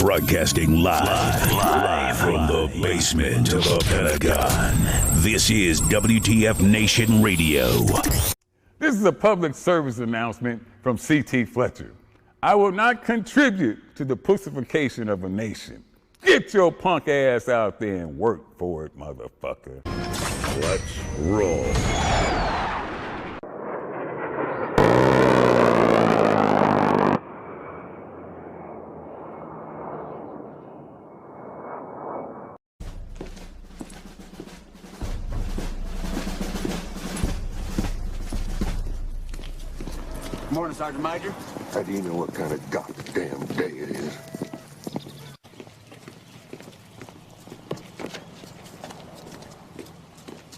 Broadcasting live from the basement of the Pentagon. This is WTF Nation Radio. This is a public service announcement from C.T. Fletcher. I will not contribute to the pussification of a nation. Get your punk ass out there and work for it, motherfucker. Let's roll. Morning, Sergeant Major. How do you know what kind of goddamn day it is?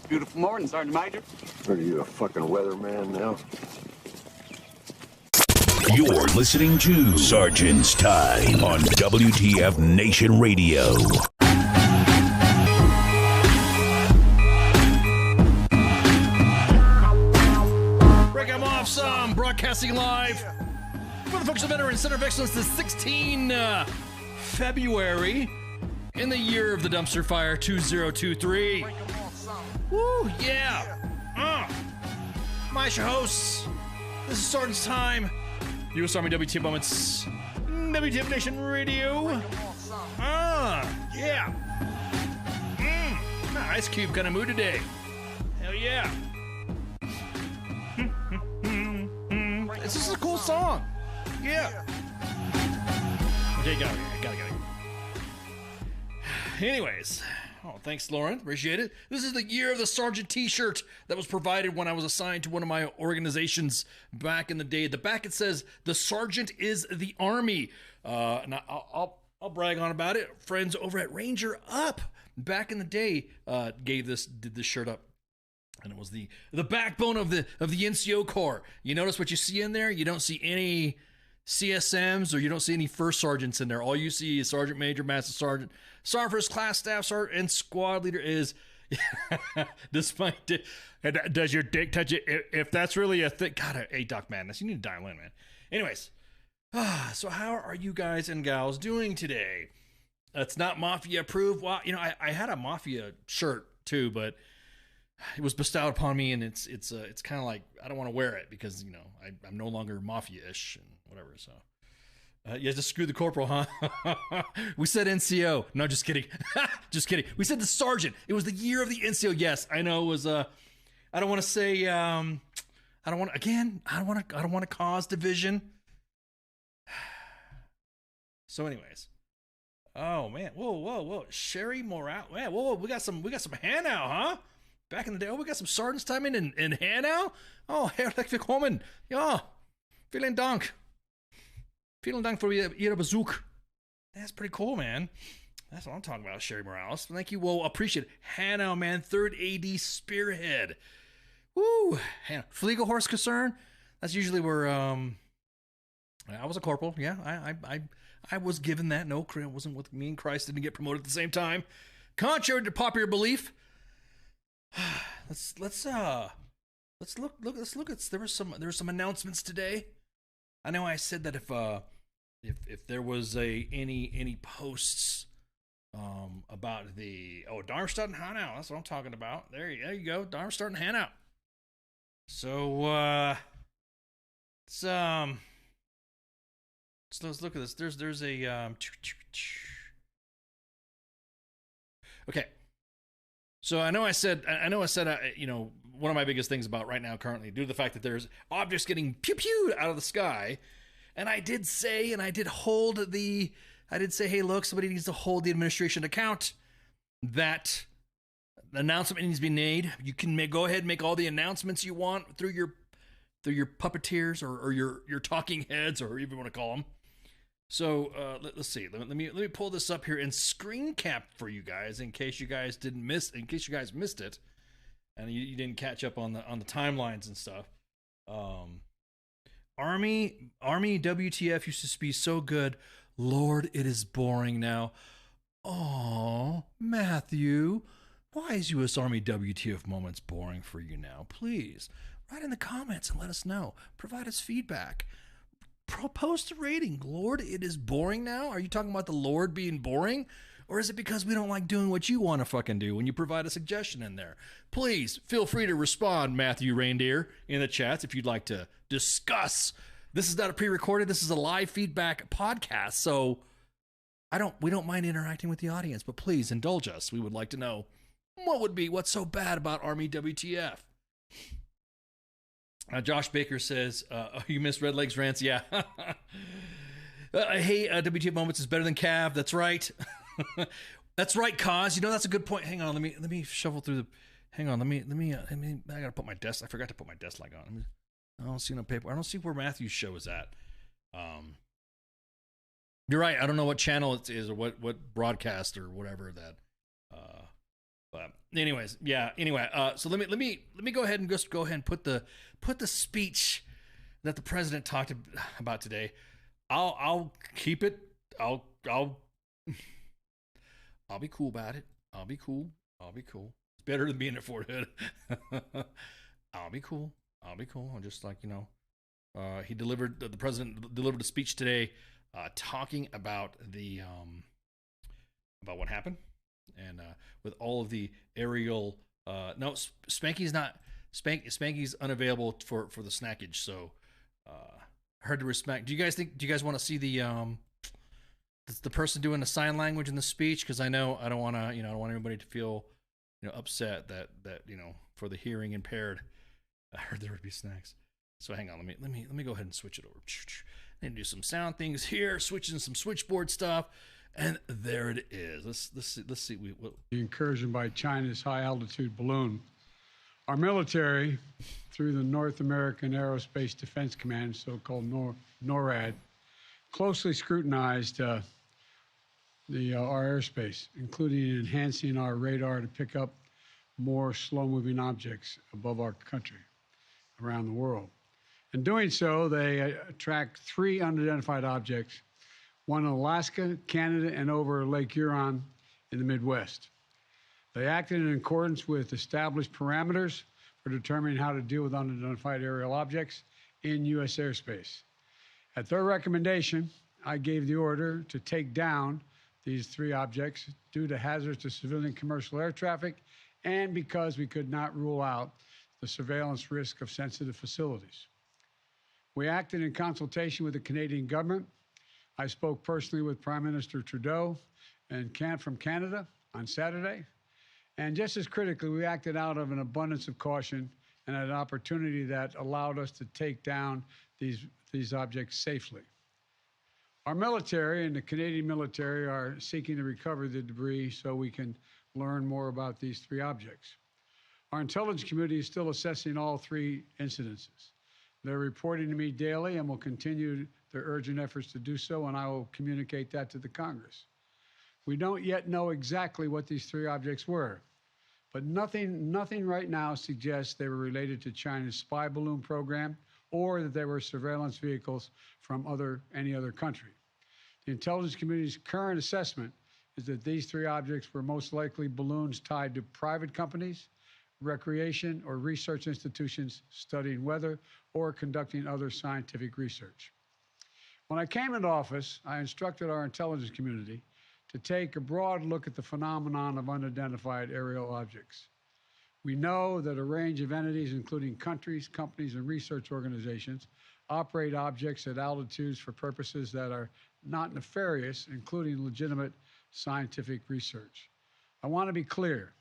Beautiful morning, Sergeant Major. Are you a fucking weatherman now? You're listening to Sergeant's Time on WTF Nation Radio. Break 'em off some, broadcasting live for the folks of Veteran Center of Excellence this 16 February in the year of the dumpster fire 2023. Woo, yeah. My hosts. This is Sergeant's Time. U.S. Army WTF Moments. WTF Nation Radio. Yeah. Ice Cube kind of mood today. Hell yeah. This is a cool song. Yeah. Okay, got it. Anyways. Oh, thanks, Lauren. Appreciate it. This is the year of the Sergeant T-shirt that was provided when I was assigned to one of my organizations back in the day. At the back it says, "The Sergeant is the Army." Now I'll brag on about it. Friends over at Ranger Up back in the day did this shirt up. And it was the backbone of the NCO Corps. You notice what you see in there? You don't see any CSMs or you don't see any first sergeants in there. All you see is Sergeant Major, Master Sergeant, Sergeant First Class Staff Sergeant, and Squad Leader is. Despite does your dick touch it? If that's really a thing, God, hey Doc Madness, you need to dial in, man. Anyways, so how are you guys and gals doing today? It's not Mafia approved. Well, I had a Mafia shirt too, but it was bestowed upon me, and it's kind of like I don't want to wear it because I'm no longer Mafia-ish and whatever. So you just screw the corporal, huh? We said NCO. No, just kidding. Just kidding. We said the sergeant. It was the year of the NCO. Yes, I know it was. I don't want to say. I don't want to cause division. So, anyways. Oh man! Whoa! Sherry Morale. Man, whoa! We got some Hannah, huh? Back in the day, we got some Sergeant's Time in Hanau. Oh, herzlich willkommen. Ja, vielen Dank. Vielen Dank for Ihre Besuch. That's pretty cool, man. That's what I'm talking about, Sherry Morales. Thank you. Well, appreciate it. Hanau, man, 3rd AD Spearhead. Woo. Fliegerhorst Kaserne. That's usually where I was a corporal. Yeah, I was given that. No, it wasn't with me and Christ didn't get promoted at the same time. Contrary to popular belief. Let's look at there were some announcements today. I know I said that if there was any posts about the Darmstadt and Hanau, that's what I'm talking about. There you go, Darmstadt and Hanau. So let's look at this. There's a okay. So I know I said, one of my biggest things about right now currently, due to the fact that there's objects getting pew-pewed out of the sky, and I did say, hey, look, somebody needs to hold the administration account. That announcement needs to be made. You can go ahead and make all the announcements you want through your puppeteers or your talking heads, or whatever you want to call them. So let's see. Let me pull this up here and screen cap for you guys in case you guys missed it, and you didn't catch up on the timelines and stuff. Army WTF used to be so good. Lord, it is boring now. Oh, Matthew, why is U.S. Army WTF Moments boring for you now? Please write in the comments and let us know. Provide us feedback. Post a rating. Lord, it is boring now. Are you talking about the Lord being boring? Or is it because we don't like doing what you want to fucking do when you provide a suggestion in there? Please feel free to respond, Matthew Reindeer, in the chats if you'd like to discuss. This is not a pre-recorded. This is a live feedback podcast. So we don't mind interacting with the audience, but please indulge us. We would like to know what's so bad about Army WTF? Josh Baker says, you missed Red Legs rants. Yeah. Hey, WTF Moments is better than Cav. That's right. That's right, Cause. You know, that's a good point. Hang on. Let me shuffle through the, hang on. I gotta put my desk. I forgot to put my desk light on. I don't see no paper. I don't see where Matthew's show is at. You're right. I don't know what channel it is or what broadcast or whatever that, but anyways, yeah. Anyway, so let me go ahead and just go ahead and put the speech that the president talked about today. I'll keep it. I'll be cool about it. I'll be cool. It's better than being at Fort Hood. I'll be cool. I'm just like, you know, the president delivered a speech today, talking about about what happened. And with all of the aerial, no, Spanky's unavailable for the snackage. So, hard to respect. Do you guys want to see the person doing the sign language in the speech? Because I don't want anybody to feel, you know, upset that for the hearing impaired. I heard there would be snacks. So hang on, let me go ahead and switch it over. And do some sound things here, switching some switchboard stuff. And there it is. Let's see. The incursion by China's high-altitude balloon. Our military, through the North American Aerospace Defense Command, so-called NORAD, closely scrutinized our airspace, including enhancing our radar to pick up more slow-moving objects above our country, around the world. In doing so, they tracked 3 unidentified objects, one in Alaska, Canada, and over Lake Huron in the Midwest. They acted in accordance with established parameters for determining how to deal with unidentified aerial objects in U.S. airspace. At their recommendation, I gave the order to take down these 3 objects due to hazards to civilian commercial air traffic and because we could not rule out the surveillance risk of sensitive facilities. We acted in consultation with the Canadian government. I spoke personally with Prime Minister Trudeau from Canada on Saturday. And just as critically, we acted out of an abundance of caution and an opportunity that allowed us to take down these objects safely. Our military and the Canadian military are seeking to recover the debris so we can learn more about these 3 objects. Our intelligence community is still assessing all 3 incidences. They're reporting to me daily and will continue their urgent efforts to do so, and I will communicate that to the Congress. We don't yet know exactly what these 3 objects were, but nothing right now suggests they were related to China's spy balloon program or that they were surveillance vehicles from any other country. The intelligence community's current assessment is that these 3 objects were most likely balloons tied to private companies, recreation or research institutions studying weather or conducting other scientific research. When I came into office, I instructed our intelligence community to take a broad look at the phenomenon of unidentified aerial objects. We know that a range of entities, including countries, companies, and research organizations, operate objects at altitudes for purposes that are not nefarious, including legitimate scientific research. I want to be clear.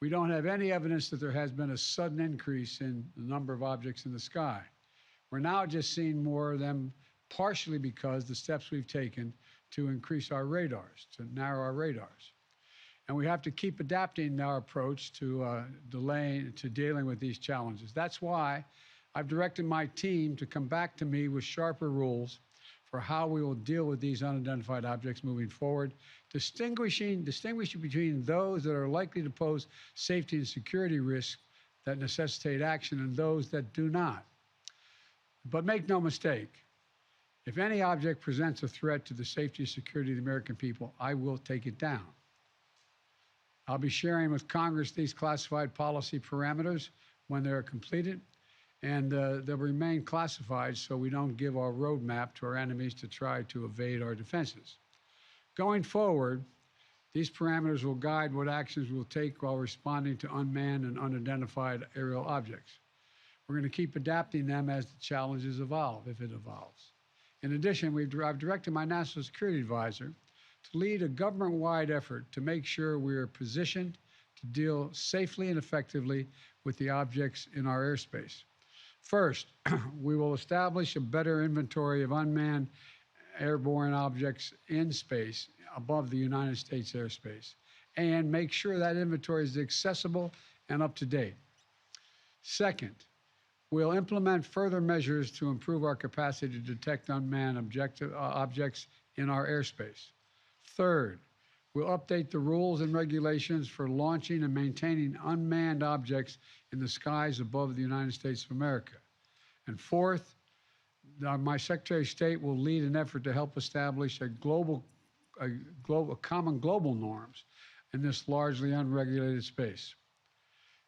We don't have any evidence that there has been a sudden increase in the number of objects in the sky. We're now just seeing more of them, partially because the steps we've taken to increase our radars, to narrow our radars. And we have to keep adapting our approach to dealing with these challenges. That's why I've directed my team to come back to me with sharper rules for how we will deal with these unidentified objects moving forward, distinguishing between those that are likely to pose safety and security risks that necessitate action and those that do not. But make no mistake, if any object presents a threat to the safety and security of the American people, I will take it down. I'll be sharing with Congress these classified policy parameters when they are completed, and they'll remain classified so we don't give our roadmap to our enemies to try to evade our defenses. Going forward, these parameters will guide what actions we'll take while responding to unmanned and unidentified aerial objects. We're going to keep adapting them as the challenges evolve, if it evolves. In addition, I've directed my national security advisor to lead a government-wide effort to make sure we are positioned to deal safely and effectively with the objects in our airspace. First, we will establish a better inventory of unmanned airborne objects in space above the United States airspace and make sure that inventory is accessible and up to date. Second, we'll implement further measures to improve our capacity to detect unmanned objects in our airspace. Third, we'll update the rules and regulations for launching and maintaining unmanned objects in the skies above the United States of America. And fourth, my Secretary of State will lead an effort to help establish common global norms in this largely unregulated space.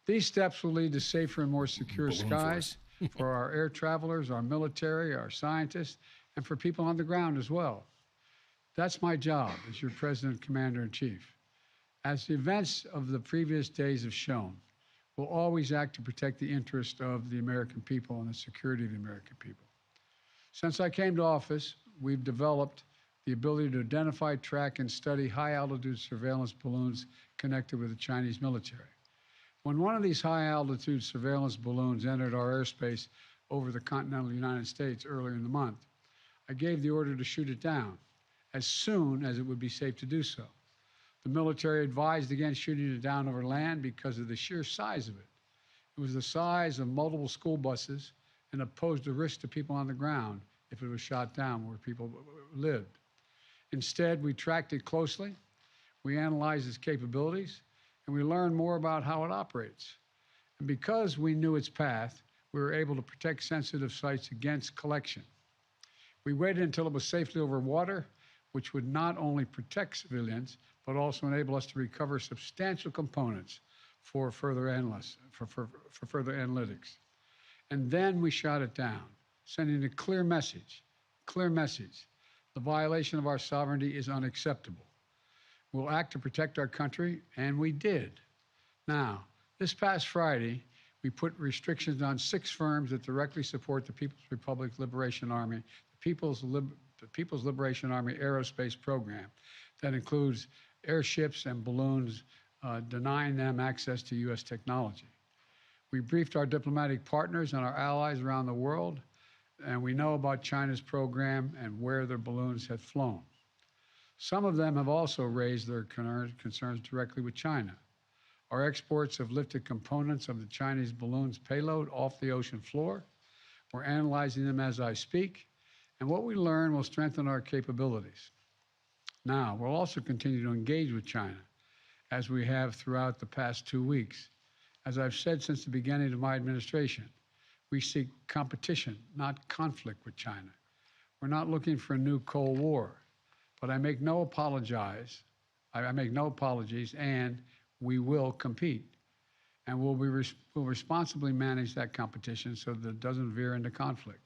These steps will lead to safer and more secure skies for our air travelers, our military, our scientists, and for people on the ground as well. That's my job as your President, Commander-in-Chief. As the events of the previous days have shown, we'll always act to protect the interest of the American people and the security of the American people. Since I came to office, we've developed the ability to identify, track, and study high-altitude surveillance balloons connected with the Chinese military. When one of these high-altitude surveillance balloons entered our airspace over the continental United States earlier in the month, I gave the order to shoot it down as soon as it would be safe to do so. The military advised against shooting it down over land because of the sheer size of it. It was the size of multiple school buses and it posed a risk to people on the ground if it was shot down where people lived. Instead, we tracked it closely, we analyzed its capabilities, and we learned more about how it operates. And because we knew its path, we were able to protect sensitive sites against collection. We waited until it was safely over water, which would not only protect civilians, but also enable us to recover substantial components for further analysis, for further analytics. And then we shot it down, sending a clear message. The violation of our sovereignty is unacceptable. We'll act to protect our country, and we did. Now, this past Friday, we put restrictions on 6 firms that directly support the People's Republic Liberation Army, the People's Liberation Army Aerospace Program. That includes airships and balloons, denying them access to U.S. technology. We briefed our diplomatic partners and our allies around the world, and we know about China's program and where their balloons have flown. Some of them have also raised their concerns directly with China. Our exports have lifted components of the Chinese balloon's payload off the ocean floor. We're analyzing them as I speak, and what we learn will strengthen our capabilities. Now, we'll also continue to engage with China, as we have throughout the past 2 weeks. As I've said since the beginning of my administration, we seek competition, not conflict with China. We're not looking for a new Cold War, but I make no apologies, and we will compete. And we'll responsibly manage that competition so that it doesn't veer into conflict.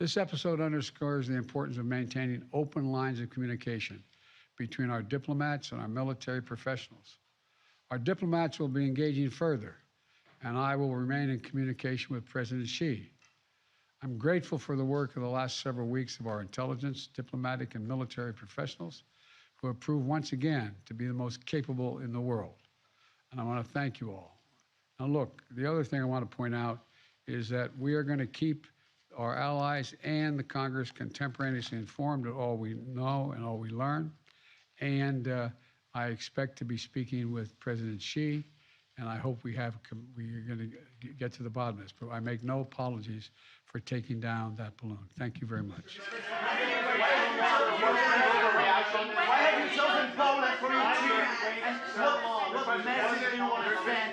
This episode underscores the importance of maintaining open lines of communication between our diplomats and our military professionals. Our diplomats will be engaging further, and I will remain in communication with President Xi. I'm grateful for the work of the last several weeks of our intelligence, diplomatic, and military professionals who have proved once again to be the most capable in the world. And I want to thank you all. Now look, the other thing I want to point out is that we are going to keep our allies and the Congress contemporaneously informed of all we know and all we learn. And I expect to be speaking with President Xi, and I hope we are going to get to the bottom of this. But I make no apologies for taking down that balloon. Thank you very much. Why have you chosen Poland for your team? And what message do you want to send?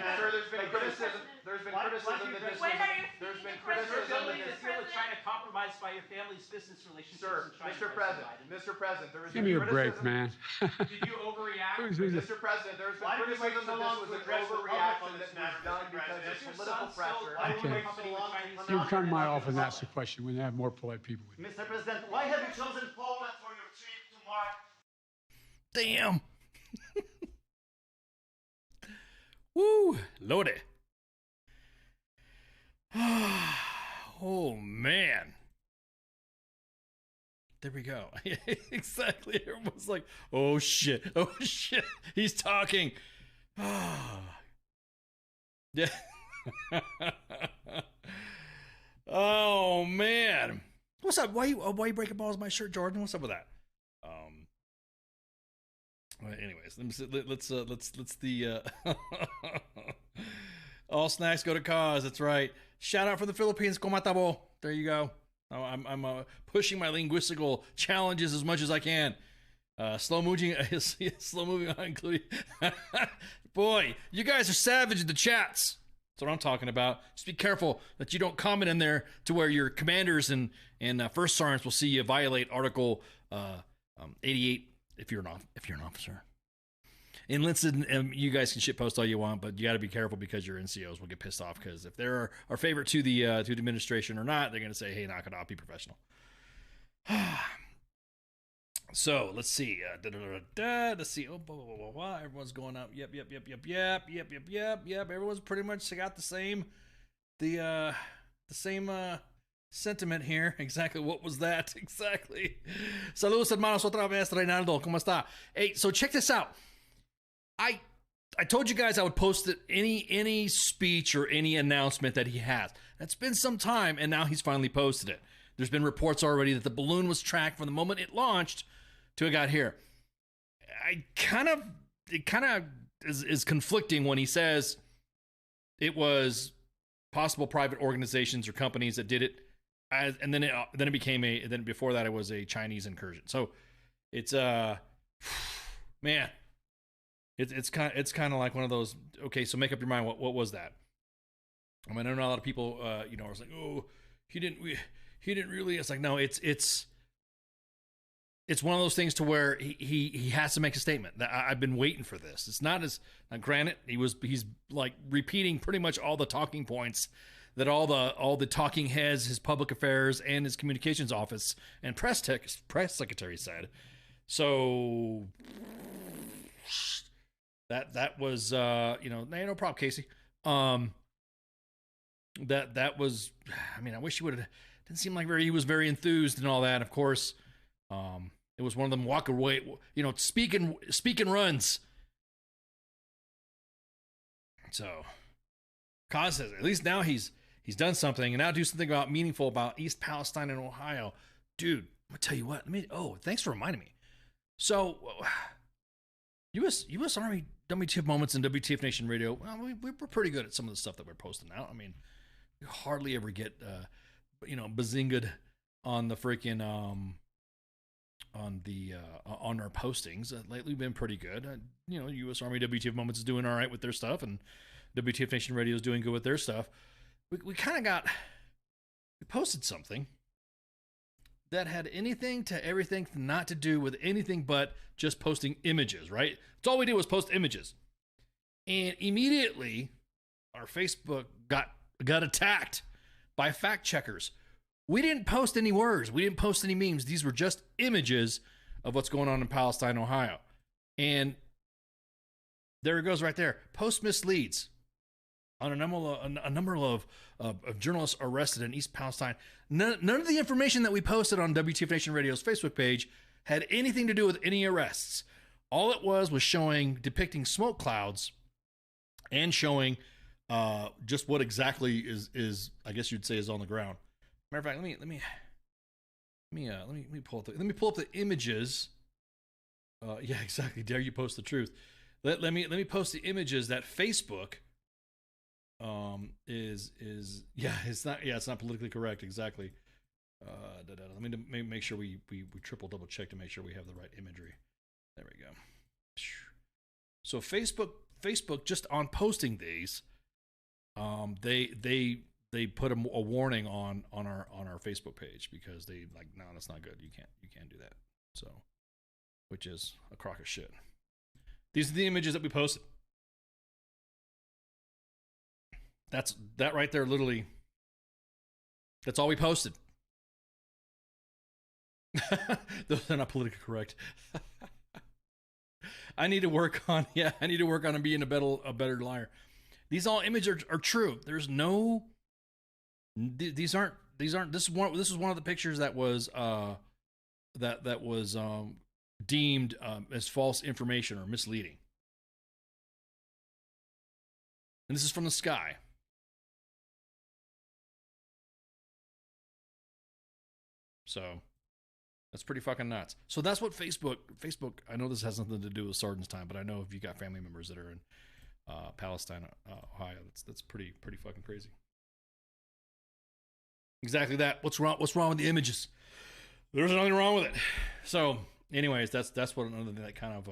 There's been Why criticism do you that this when was. are you There's been speaking for criticism the that this. president? Is Trying to compromise by your family's business relationships. Sir, Mr. President, Mr. President, there was Give me a break, man. Did you overreact? Mr. President, there's been Why did you wait criticism so that long this to was an address the public overreaction on that this was matter, done Mr. because President? of Is your political son still pressure. running Okay. a company with Chinese You can come to my companies? office and ask the question when they have more polite people with you. Mr. President, why have you chosen Poland for your trip to mark? Damn. Woo, Lordy. Oh, man. There we go. Exactly. Everyone's like, oh, shit. Oh, shit. He's talking. Yeah. Oh, man. What's up? Why you breaking balls in my shirt, Jordan? What's up with that? Well, anyways, let's the all snacks go to cause. That's right. Shout out for the Philippines. Komatabo. There you go. Oh, I'm pushing my linguistical challenges as much as I can. Slow moving on, including. Boy, you guys are savage in the chats. That's what I'm talking about. Just be careful that you don't comment in there to where your commanders and first sergeants will see you violate Article 88 if you're an officer. Enlisted, you guys can shitpost all you want, but you got to be careful because your NCOs will get pissed off because if they're our favorite to the administration or not, they're going to say, "Hey, knock it off, be professional." So let's see. Let's see. Oh, blah, blah, blah, blah, blah. Everyone's going up. Yep. Everyone's pretty much got the same sentiment here. Exactly. What was that? Exactly. Saludos, hermanos, otra vez, Reinaldo. ¿Cómo está? Hey, so check this out. I told you guys I would post any speech or any announcement that he has. That's been some time, and now he's finally posted it. There's been reports already that the balloon was tracked from the moment it launched till it got here. It kind of is conflicting when he says it was possible private organizations or companies that did it, and then it became then before that it was a Chinese incursion. So it's man, it's kind of like one of those. Okay, so make up your mind. What was that? I mean, I know a lot of people, are like, oh, he didn't really. It's like, no, it's one of those things to where he has to make a statement. That I've been waiting for this. It's not as now, granted, he's like repeating pretty much all the talking points that all the talking heads, his public affairs and his communications office and press secretary said. So that was no problem, Casey. That was, I mean, I wish he would have. Didn't seem like he was very enthused and all that. Of course, it was one of them walk away, speak and runs. So, Kaz says at least now he's done something, and now do something meaningful about East Palestine and Ohio, dude. I'm gonna tell you what. Thanks for reminding me. So, U.S. Army WTF moments and WTF Nation Radio. Well, we're pretty good at some of the stuff that we're posting out. I mean, we hardly ever get bazinged on the freaking on our postings. Lately we've been pretty good. U.S. Army WTF moments is doing all right with their stuff, and WTF Nation Radio is doing good with their stuff. We kind of we posted something that had anything to everything not to do with anything but just posting images, right? That's all we did was post images. And immediately our Facebook got attacked by fact checkers. We didn't post any words. We didn't post any memes. These were just images of what's going on in Palestine, Ohio. And there it goes right there. Post misleads on a number of journalists arrested in East Palestine. None of the information that we posted on WTF Nation Radio's Facebook page had anything to do with any arrests. All it was depicting smoke clouds and showing just what exactly is I guess you'd say is on the ground. Matter of fact, let me pull up the images. Yeah, exactly. Dare you post the truth? Let me post the images that Facebook it's not politically correct, exactly. Let me make sure we triple double check to make sure we have the right imagery. There we go. So Facebook just on posting these They put a warning on our Facebook page because they like, no, that's not good. You can't do that. So, which is a crock of shit. These are the images that we posted. That right there, literally. That's all we posted. Those are not politically correct. I need to work on being a better liar. These all images are true. There's no. These aren't. This is one of the pictures that was that was deemed as false information or misleading. And this is from the sky. So that's pretty fucking nuts. So that's what Facebook, I know this has nothing to do with Sergeant's time, but I know if you got family members that are in Palestine, Ohio, that's pretty fucking crazy. Exactly that. What's wrong with the images? There's nothing wrong with it. So anyways, that's what another thing that kind of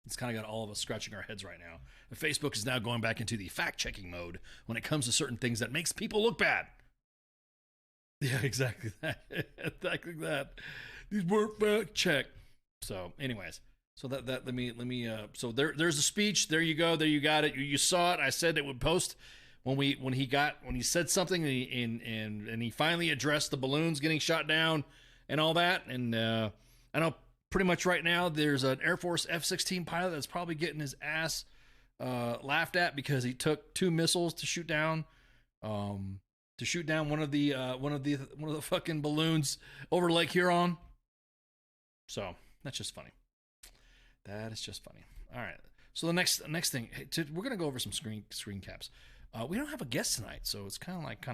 it's kind of got all of us scratching our heads right now. Facebook is now going back into the fact-checking mode when it comes to certain things that makes people look bad. Yeah, exactly that. Exactly that. These weren't fact checked. So, anyways, so that let me. So there's a speech. There you go. There you got it. You saw it. I said it would post when he said something and he finally addressed the balloons getting shot down and all that. And I know pretty much right now there's an Air Force F-16 pilot that's probably getting his ass laughed at because he took 2 missiles to shoot down. To shoot down one of the fucking balloons over Lake Huron. So that's just funny. That is just funny. All right. So the next thing, we're gonna go over some screen caps. We don't have a guest tonight, so it's kind of like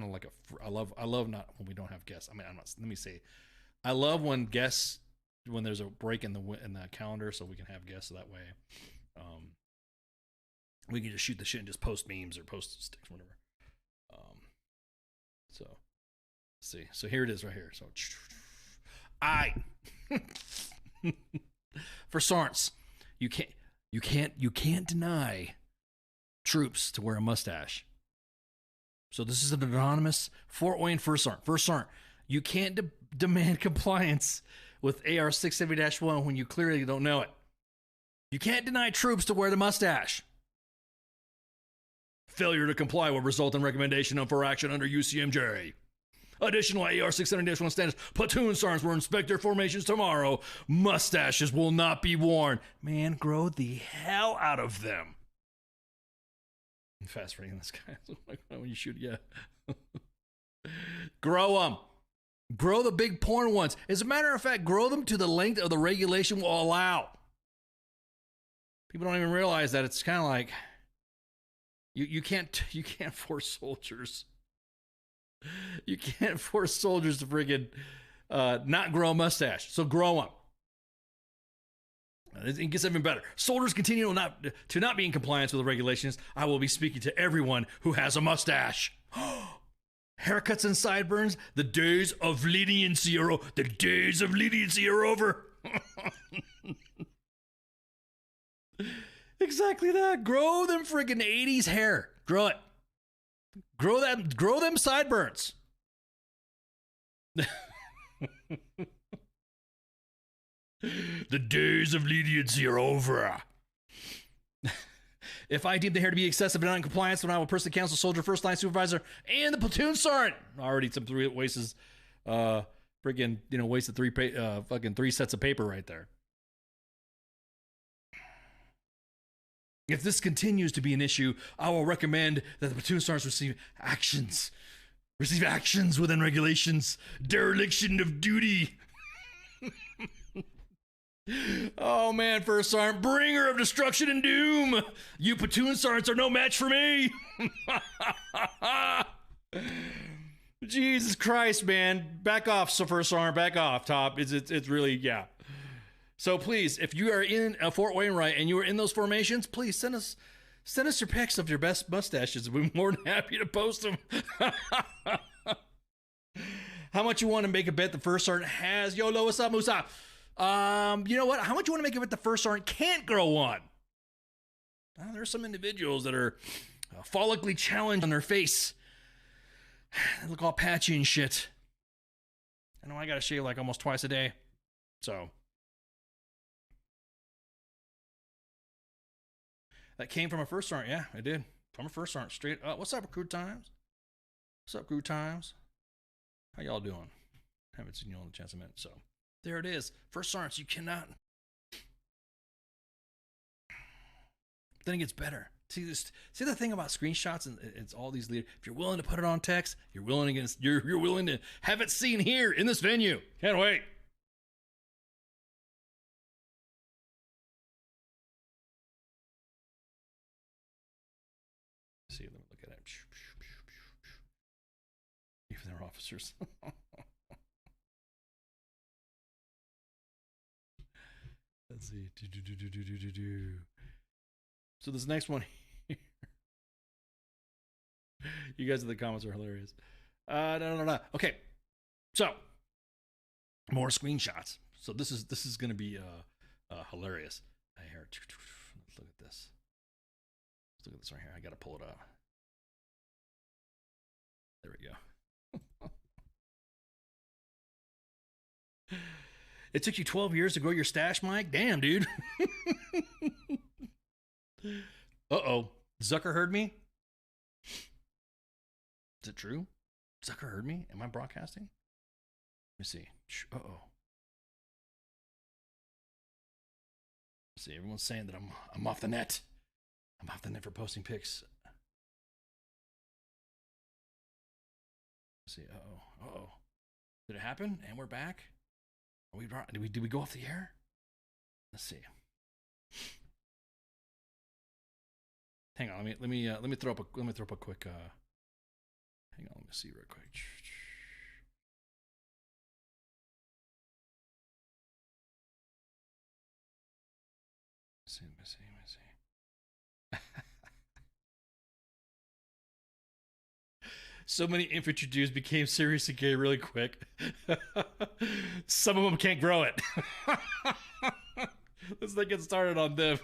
I love not when we don't have guests. I mean, let me say, I love when there's a break in the calendar, so we can have guests that way. We can just shoot the shit and just post memes or post sticks, whatever. So, let's see. So here it is right here. So, for SARNs, you can't deny troops to wear a mustache. So this is an anonymous Fort Wayne First Sergeant. You can't demand compliance with AR 670-1 when you clearly don't know it. You can't deny troops to wear the mustache. Failure to comply will result in recommendation for action under UCMJ. Additional AR 670-1 standards. Platoon sergeants will inspect their formations tomorrow. Mustaches will not be worn. Man, grow the hell out of them. I'm fast reading this guy. When you shoot, yeah. Grow them. Grow the big porn ones. As a matter of fact, grow them to the length of the regulation will allow. People don't even realize that it's kind of like you can't force soldiers. You can't force soldiers to friggin' not grow a mustache. So grow them. It gets even better. Soldiers continue to not be in compliance with the regulations. I will be speaking to everyone who has a mustache. Haircuts and sideburns. The days of leniency are over. Exactly that. Grow them friggin' 80s hair. Grow it. Grow them sideburns. The days of leniency are over. If I deem the hair to be excessive and not in compliance, then I will personally counsel soldier, first line supervisor, and the platoon sergeant. Already some wasted fucking 3 sets of paper right there. If this continues to be an issue, I will recommend that the platoon sergeants receive actions within regulations. Dereliction of duty. Oh man, first sergeant, bringer of destruction and doom. You platoon sergeants are no match for me. Jesus Christ, man. Back off, first sergeant, back off, top. It's really, yeah. So please, if you are in Fort Wainwright and you are in those formations, please send us your pics of your best mustaches. We'll be more than happy to post them. How much you want to make a bet the first sergeant has? YOLO, what's up, Musa? You know what? How much you want to make a bet the first sergeant can't grow one? There's some individuals that are follically challenged on their face. They look all patchy and shit. I know I gotta shave like almost twice a day. So. That came from a first sergeant. Yeah, I did. From a first sergeant. Straight up. What's up, Crew Times? What's up, Crew Times? How y'all doing? Haven't seen you on the chance a minute. So, there it is. First sergeants, you cannot. Then it gets better. See this? See the thing about screenshots, and it's all these leaders. If you're willing to put it on text, you're willing to have it seen here in this venue. Can't wait. See, let me look at it. Even their officers. Let's see. So this next one here. You guys in the comments are hilarious. No. Okay. So more screenshots. So this is gonna be hilarious. Here, let's look at this. Let's look at this right here. I gotta pull it up. There we go. It took you 12 years to grow your stash, Mike? Damn, dude. Uh-oh. Zucker heard me? Is it true? Zucker heard me? Am I broadcasting? Let me see. Uh-oh. Let's see, everyone's saying that I'm off the net. I'm off the net for posting pics. Let's see. Uh-oh. Did it happen? And we're back? Did we go off the air? Let's see. Hang on, let me throw up a quick hang on, let me see real quick. Let me see. So many infantry dudes became seriously gay really quick. Some of them can't grow it. Let's not get started on them.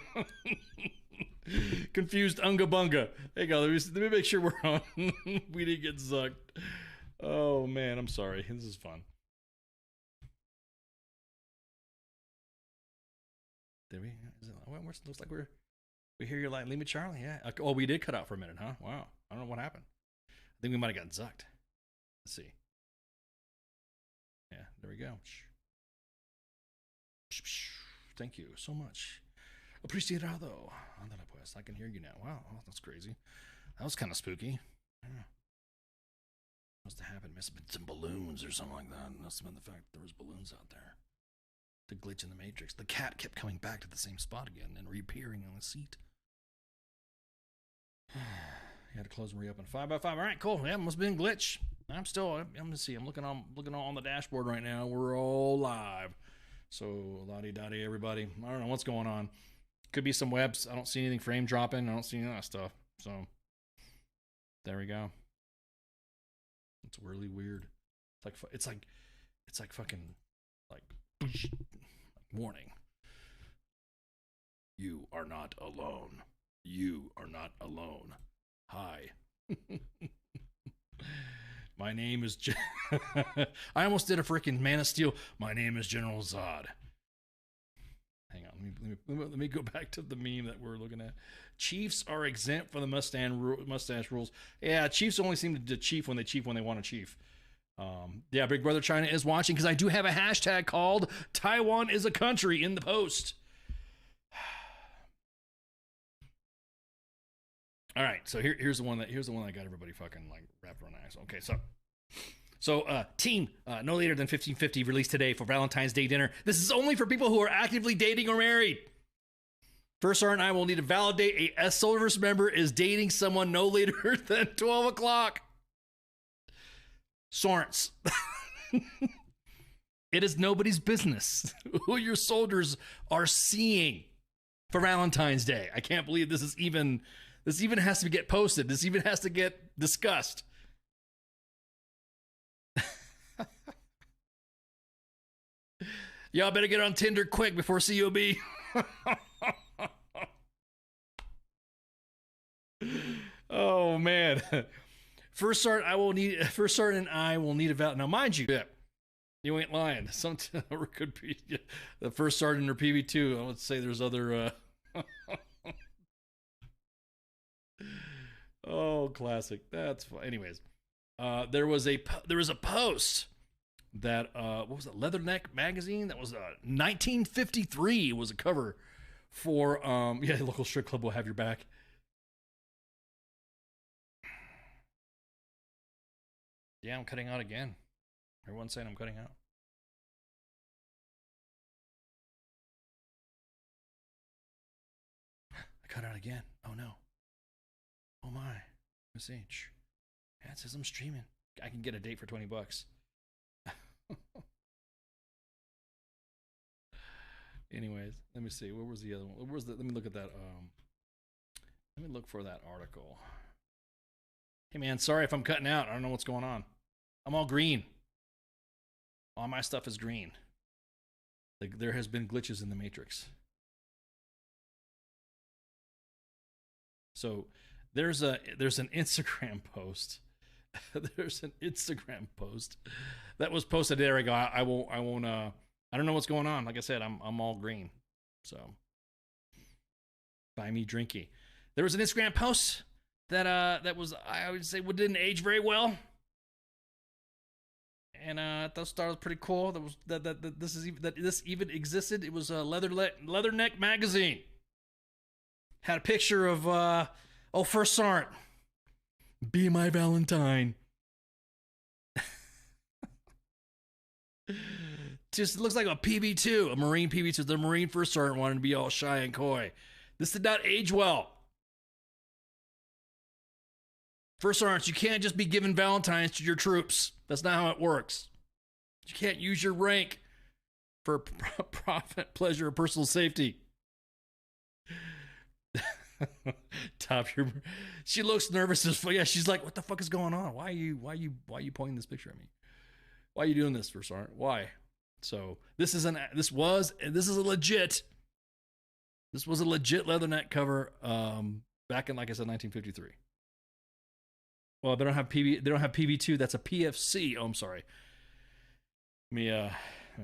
Confused Unga Bunga. Hey, go. Let me make sure we're on. We didn't get zucked. Oh, man. I'm sorry. This is fun. Did we? Looks like we hear you like Lima Charlie. Yeah. Oh, we did cut out for a minute, huh? Wow. I don't know what happened. I think we might have gotten zucked. Let's see. Yeah, there we go. Thank you so much. Apreciado. I can hear you now. Wow, that's crazy. That was kind of spooky. Yeah. Must have happened. Must have been some balloons or something like that. Must have been the fact that there was balloons out there. The glitch in the Matrix. The cat kept coming back to the same spot again and reappearing on the seat. You had to close and reopen 5x5. All right, cool. Yeah, must have been a glitch. I'm gonna see. I'm looking on the dashboard right now. We're all live. So la-di-da-di, everybody. I don't know what's going on. Could be some webs. I don't see anything frame dropping. I don't see any of that stuff. So there we go. It's really weird. It's like fucking like warning. You are not alone. You are not alone. Hi. My name is I almost did a freaking Man of Steel. My name is General Zod. Hang on, let me go back to the meme that we're looking at. Chiefs are exempt from the mustache rules. Yeah, Chiefs only seem to chief when they want to chief. Yeah, Big Brother China is watching because I do have a hashtag called Taiwan is a country in the post. All right, so here's the one that got everybody fucking like wrapped around the eyes. Okay, so team no later than 1550 released today for Valentine's Day dinner. This is only for people who are actively dating or married. First Sergeant and I will need to validate a service member is dating someone no later than 12 o'clock. Sorrents. It is nobody's business who your soldiers are seeing for Valentine's Day. I can't believe this even has to get posted. This even has to get discussed. Y'all better get on Tinder quick before COB. Oh man. First Sergeant and I will need a val. Now, mind you, you ain't lying. Or it could be the First Sergeant or PB2. I would say there's other. Oh, classic. That's fun. Anyways, there was a post that what was it? Leatherneck magazine. That was 1953 was a cover for local strip club will have your back. Yeah, I'm cutting out again. Everyone's saying I'm cutting out. I cut out again. Oh no. Oh my. Message. Yeah, it says I'm streaming. I can get a date for $20. Anyways, let me see. Where was the other one? Let me look at that. Let me look for that article. Hey man, sorry if I'm cutting out. I don't know what's going on. I'm all green. All my stuff is green. Like there has been glitches in the Matrix. So there's an Instagram post. There's an Instagram post that was posted there. I go. I won't. I don't know what's going on. Like I said, I'm all green. So buy me drinky. There was an Instagram post that was, I would say, didn't age very well. And I thought it was pretty cool. This even existed. It was a Leatherneck magazine. Had a picture of First Sergeant. Be my Valentine. Just looks like a PB2, a Marine PB2. The Marine First Sergeant wanted to be all shy and coy. This did not age well. First Sergeants, you can't just be giving Valentines to your troops. That's not how it works. You can't use your rank for profit, pleasure, or personal safety. She looks nervous as fuck. Yeah, she's like, "What the fuck is going on? Why are you pointing this picture at me? Why are you doing this, First Sergeant? Why?" So this was a legit Leatherneck cover back in, like I said, 1953. Well, they don't have PB2. That's a PFC. Oh, I'm sorry. Let me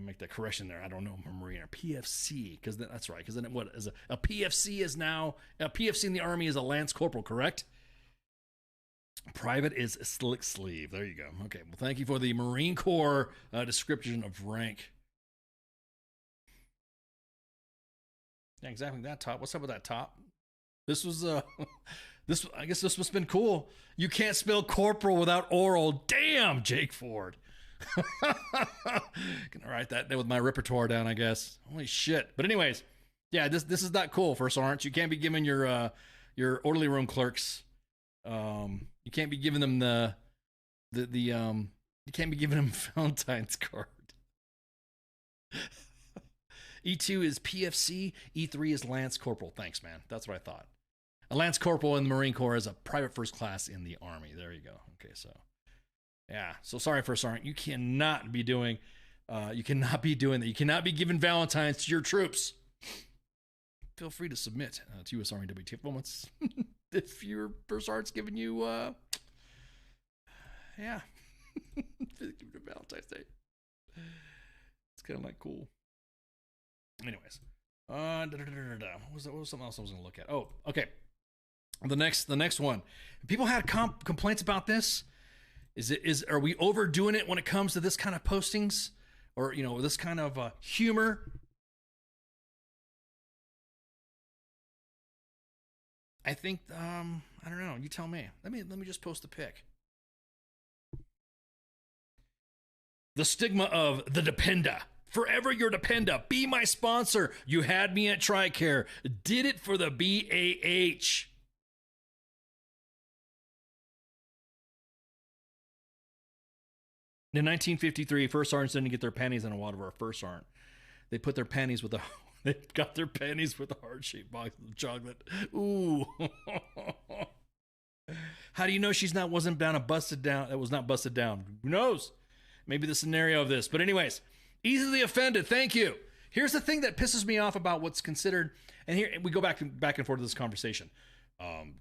make that correction there. I don't know Marine or PFC because that's right. Because then what is a PFC is now a PFC in the Army is a Lance Corporal, correct? Private is slick sleeve. There you go. Okay. Well, thank you for the Marine Corps description of rank. Yeah, exactly. That top. What's up with that top? This was I guess this must have been cool. You can't spell corporal without oral. Damn, Jake Ford. Gonna write that with my repertoire down, I guess. Holy shit. But anyways, yeah, this is not cool, First Sergeant. You can't be giving your orderly room clerks. You can't be giving them you can't be giving them Valentine's card. E2 is PFC, E3 is Lance Corporal. Thanks, man. That's what I thought. A Lance Corporal in the Marine Corps is a private first class in the Army. There you go. Okay, so yeah. So sorry, First Sergeant. You cannot be doing that. You cannot be giving Valentines to your troops. Feel free to submit to U.S. Army WTF moments if your First Sergeant's giving you give it a Valentine's Day. It's kind of like cool. Anyways, what was something else I was going to look at? Oh, okay. The next one. People had complaints about this. Are we overdoing it when it comes to this kind of postings, or this kind of humor? I think I don't know. You tell me. Let me just post the pic. The stigma of the dependa. Forever your dependa. Be my sponsor. You had me at TRICARE. Did it for the BAH. In 1953, First Sergeants didn't get their panties in a wad of our First Sergeant. They put their panties with they got their panties with a heart-shaped box of chocolate. Ooh. How do you know that was not busted down? Who knows? Maybe the scenario of this. But anyways, easily offended. Thank you. Here's the thing that pisses me off about what's considered, and here we go back and forth to this conversation.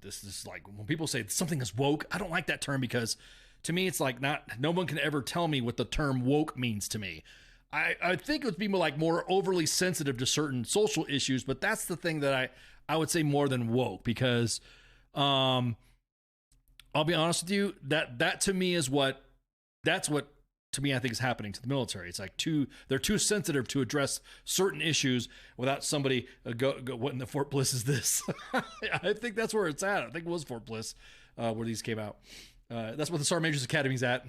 This is like when people say something is woke, I don't like that term because to me it's like no one can ever tell me what the term woke means to me. I think it would be more overly sensitive to certain social issues, but that's the thing that I would say more than woke because I'll be honest with you, that to me is what to me I think is happening to the military. It's like they're too sensitive to address certain issues without somebody go what in the Fort Bliss is this? I think that's where it's at. I think it was Fort Bliss where these came out. That's where the Sergeant Major's Academy's at.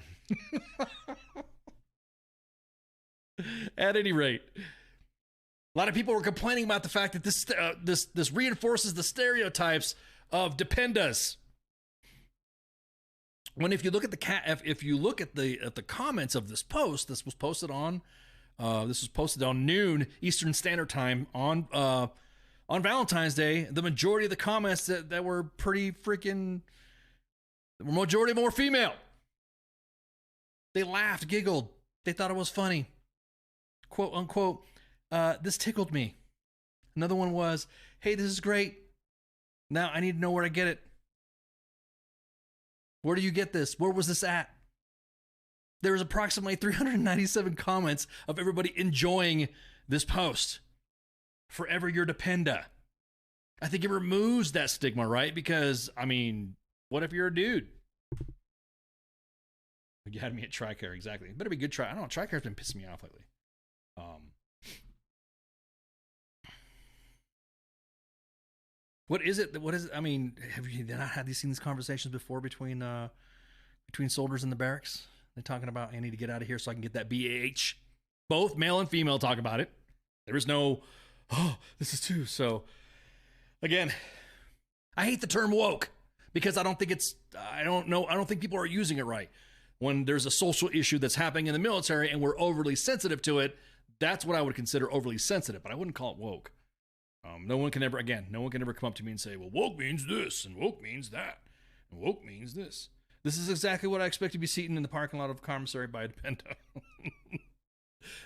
At any rate, a lot of people were complaining about the fact that this reinforces the stereotypes of dependas. When if you look at the comments of this post, this was posted on noon Eastern Standard Time on Valentine's Day. The majority of the comments that were pretty freaking, the majority of them were female. They laughed, giggled, they thought it was funny, quote unquote. This tickled me. Another one was, hey, this is great. Now I need to know where to get it. Where do you get this? Where was this at? There was approximately 397 comments of everybody enjoying this post. Forever your dependa. I think it removes that stigma, right? Because, I mean, what if you're a dude? You had me at TRICARE, exactly. It better be good try. I don't know, TRICARE's been pissing me off lately. What is it? I mean, have you not had seen these conversations before between soldiers in the barracks? They're talking about, I need to get out of here so I can get that BAH. Both male and female talk about it. There is no, oh, this is too. So, again, I hate the term woke because I don't think people are using it right. When there's a social issue that's happening in the military and we're overly sensitive to it, that's what I would consider overly sensitive, but I wouldn't call it woke. No one can ever come up to me and say, well, woke means this, and woke means that, and woke means this. This is exactly what I expect to be seen in the parking lot of commissary by a dependa.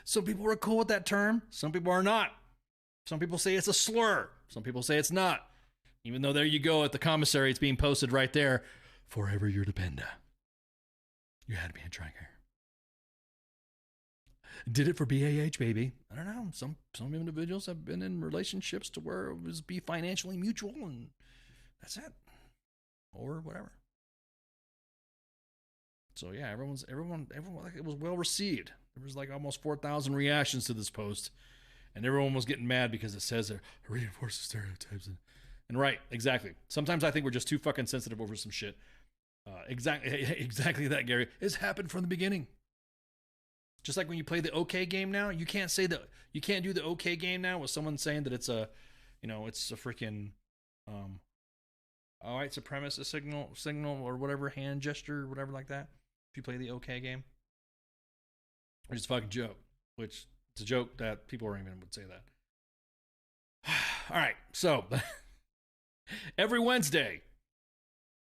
Some people are cool with that term. Some people are not. Some people say it's a slur. Some people say it's not. Even though there you go at the commissary, it's being posted right there. Forever your dependa. You had me in TRICARE. Did it for BAH, baby. I don't know. Some individuals have been in relationships to where it was be financially mutual, and that's it, or whatever. So yeah, everyone. Like, it was well received. There was like almost 4,000 reactions to this post, and everyone was getting mad because it says it reinforces stereotypes. And right, exactly. Sometimes I think we're just too fucking sensitive over some shit. Exactly that, Gary. It's happened from the beginning. Just like when you play the OK game now, you can't do the OK game now with someone saying that it's a freaking white supremacist signal or whatever, hand gesture, whatever like that. If you play the OK game, which is a fucking joke. Which it's a joke that people or even would say that. All right, so every Wednesday,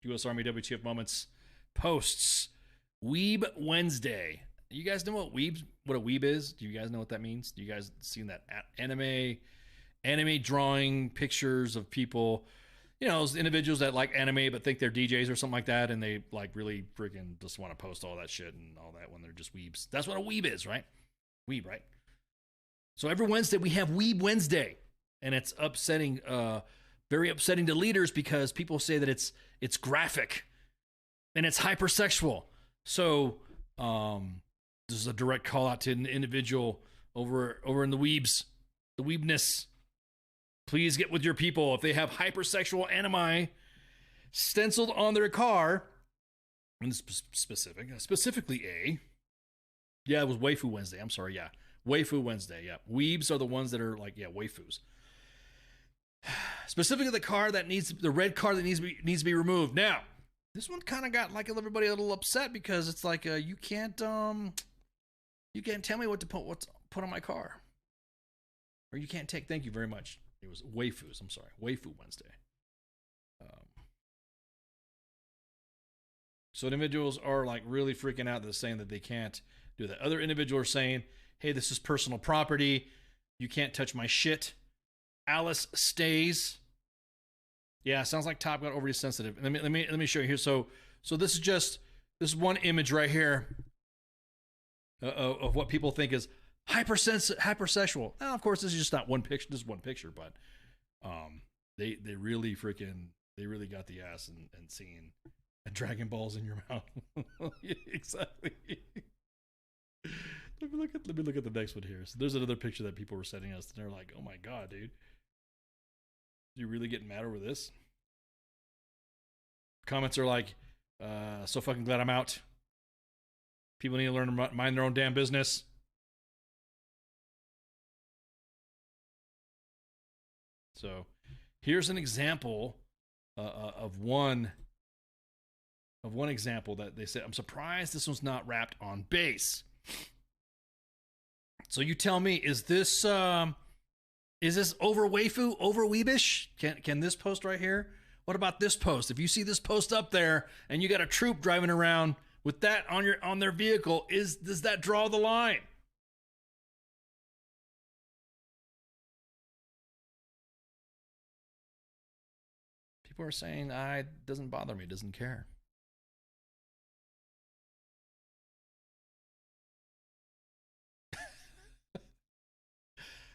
U.S. Army WTF Moments posts Weeb Wednesday. You guys know what a weeb is? Do you guys know what that means? Do you guys seen that anime drawing pictures of people, those individuals that like anime but think they're DJs or something like that, and they like really freaking just want to post all that shit and all that when they're just weebs. That's what a weeb is, right? Weeb, right? So every Wednesday we have Weeb Wednesday, and it's upsetting, very upsetting to leaders because people say that it's graphic and it's hypersexual. So, this is a direct call out to an individual over in the weebs, the weebness. Please get with your people. If they have hypersexual anime stenciled on their car, and specifically it was Waifu Wednesday. I'm sorry, yeah. Waifu Wednesday, yeah. Weebs are the ones that are like, yeah, waifus. Specifically the red car that needs to be removed. Now, this one kind of got like everybody a little upset because it's like you can't tell me what to put on my car, or you can't take. Thank you very much. It was waifus. I'm sorry, Waifu Wednesday. So individuals are like really freaking out. They're saying that they can't do that. Other individuals are saying, "Hey, this is personal property. You can't touch my shit." Alice stays. Yeah, sounds like Top got overly sensitive. Let me show you here. So this is just this one image right here of what people think is hypersexual. Now, of course, this is just not one picture. This is one picture, but they really got the ass and seeing Dragon Balls in your mouth. Yeah, exactly. Let me look at the next one here. So there's another picture that people were sending us, and they're like, "Oh my god, dude, you really getting mad over this?" Comments are like, "So fucking glad I'm out. People need to learn to mind their own damn business." So here's an example of one example that they said, "I'm surprised this one's not wrapped on base." So you tell me, is this over waifu, over weebish? Can this post right here? What about this post? If you see this post up there and you got a troop driving around with that on their vehicle, does that draw the line? People are saying, it doesn't bother me, doesn't care.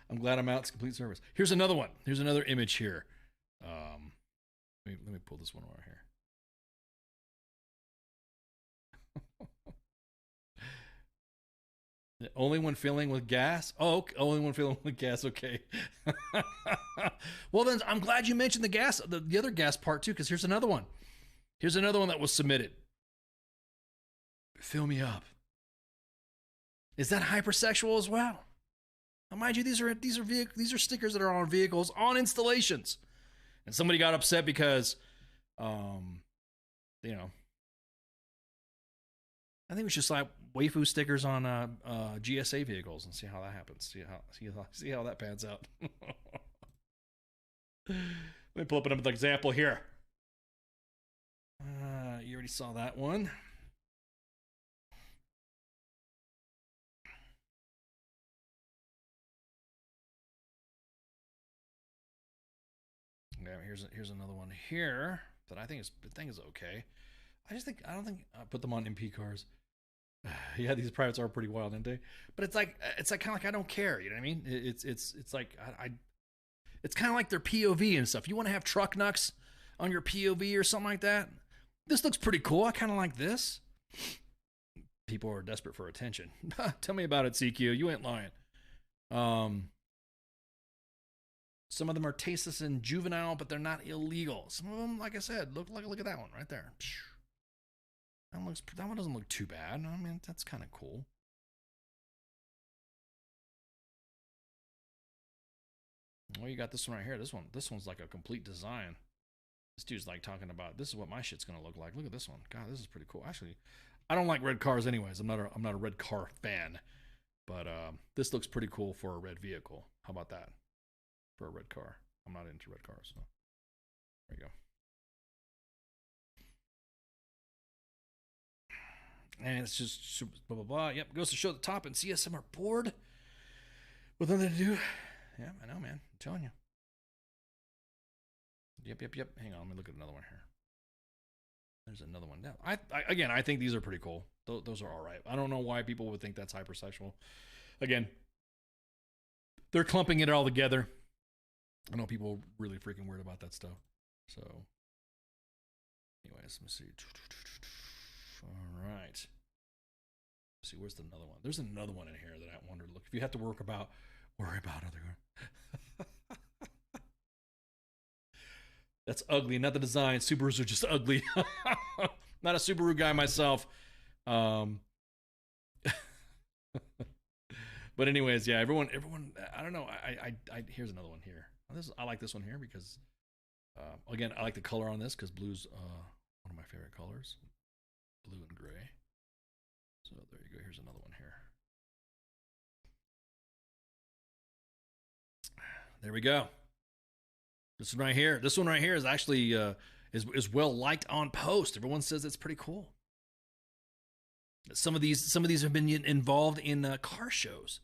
I'm glad I'm out. It's complete service. Here's another one. Here's another image here. Let me pull this one over here. Only when filling with gas? Oh, only when filling with gas. Okay. Well, then I'm glad you mentioned the gas, the other gas part too, because here's another one. Here's another one that was submitted. Fill me up. Is that hypersexual as well? Now, mind you, these are stickers that are on vehicles on installations, and somebody got upset because, you know, I think we should slap waifu stickers on GSA vehicles and see how that happens. See how that pans out. Let me pull up another example here. You already saw that one. Okay, here's another one here that I think is okay. I don't think I put them on MP cars. Yeah, these privates are pretty wild, aren't they? But it's like kind of like I don't care. You know what I mean? It's like it's kind of like their POV and stuff. You want to have truck nucks on your POV or something like that? This looks pretty cool. I kind of like this. People are desperate for attention. Tell me about it, CQ. You ain't lying. Some of them are tasteless and juvenile, but they're not illegal. Some of them, like I said, look at that one right there. That one doesn't look too bad. I mean, that's kind of cool. Well, you got this one right here. This one's like a complete design. This dude's like talking about, this is what my shit's gonna look like. Look at this one. God, this is pretty cool. Actually, I don't like red cars anyways. I'm not a red car fan, but this looks pretty cool for a red vehicle. How about that? For a red car. I'm not into red cars, so there you go. And it's just super, blah blah blah. Yep, goes to show the top and CSM are bored with nothing to do. Yeah, I know, man. I'm telling you. Yep. Hang on, let me look at another one here. There's another one. Yeah, I think these are pretty cool. Those are all right. I don't know why people would think that's hypersexual. Again, they're clumping it all together. I know people are really freaking weird about that stuff. So, anyways, let me see. All right. Let's see, where's another one? There's another one in here that I wondered. Look, if you have to worry about other. That's ugly, not the design. Subarus are just ugly. Not a Subaru guy myself. But anyways, yeah, everyone. I don't know. I here's another one here. I like this one here because, again, I like the color on this because blue's one of my favorite colors, blue and gray. So there you go. Here's another one here. There we go. This one right here. This one right here is actually is well liked on post. Everyone says it's pretty cool. Some of these have been involved in car shows.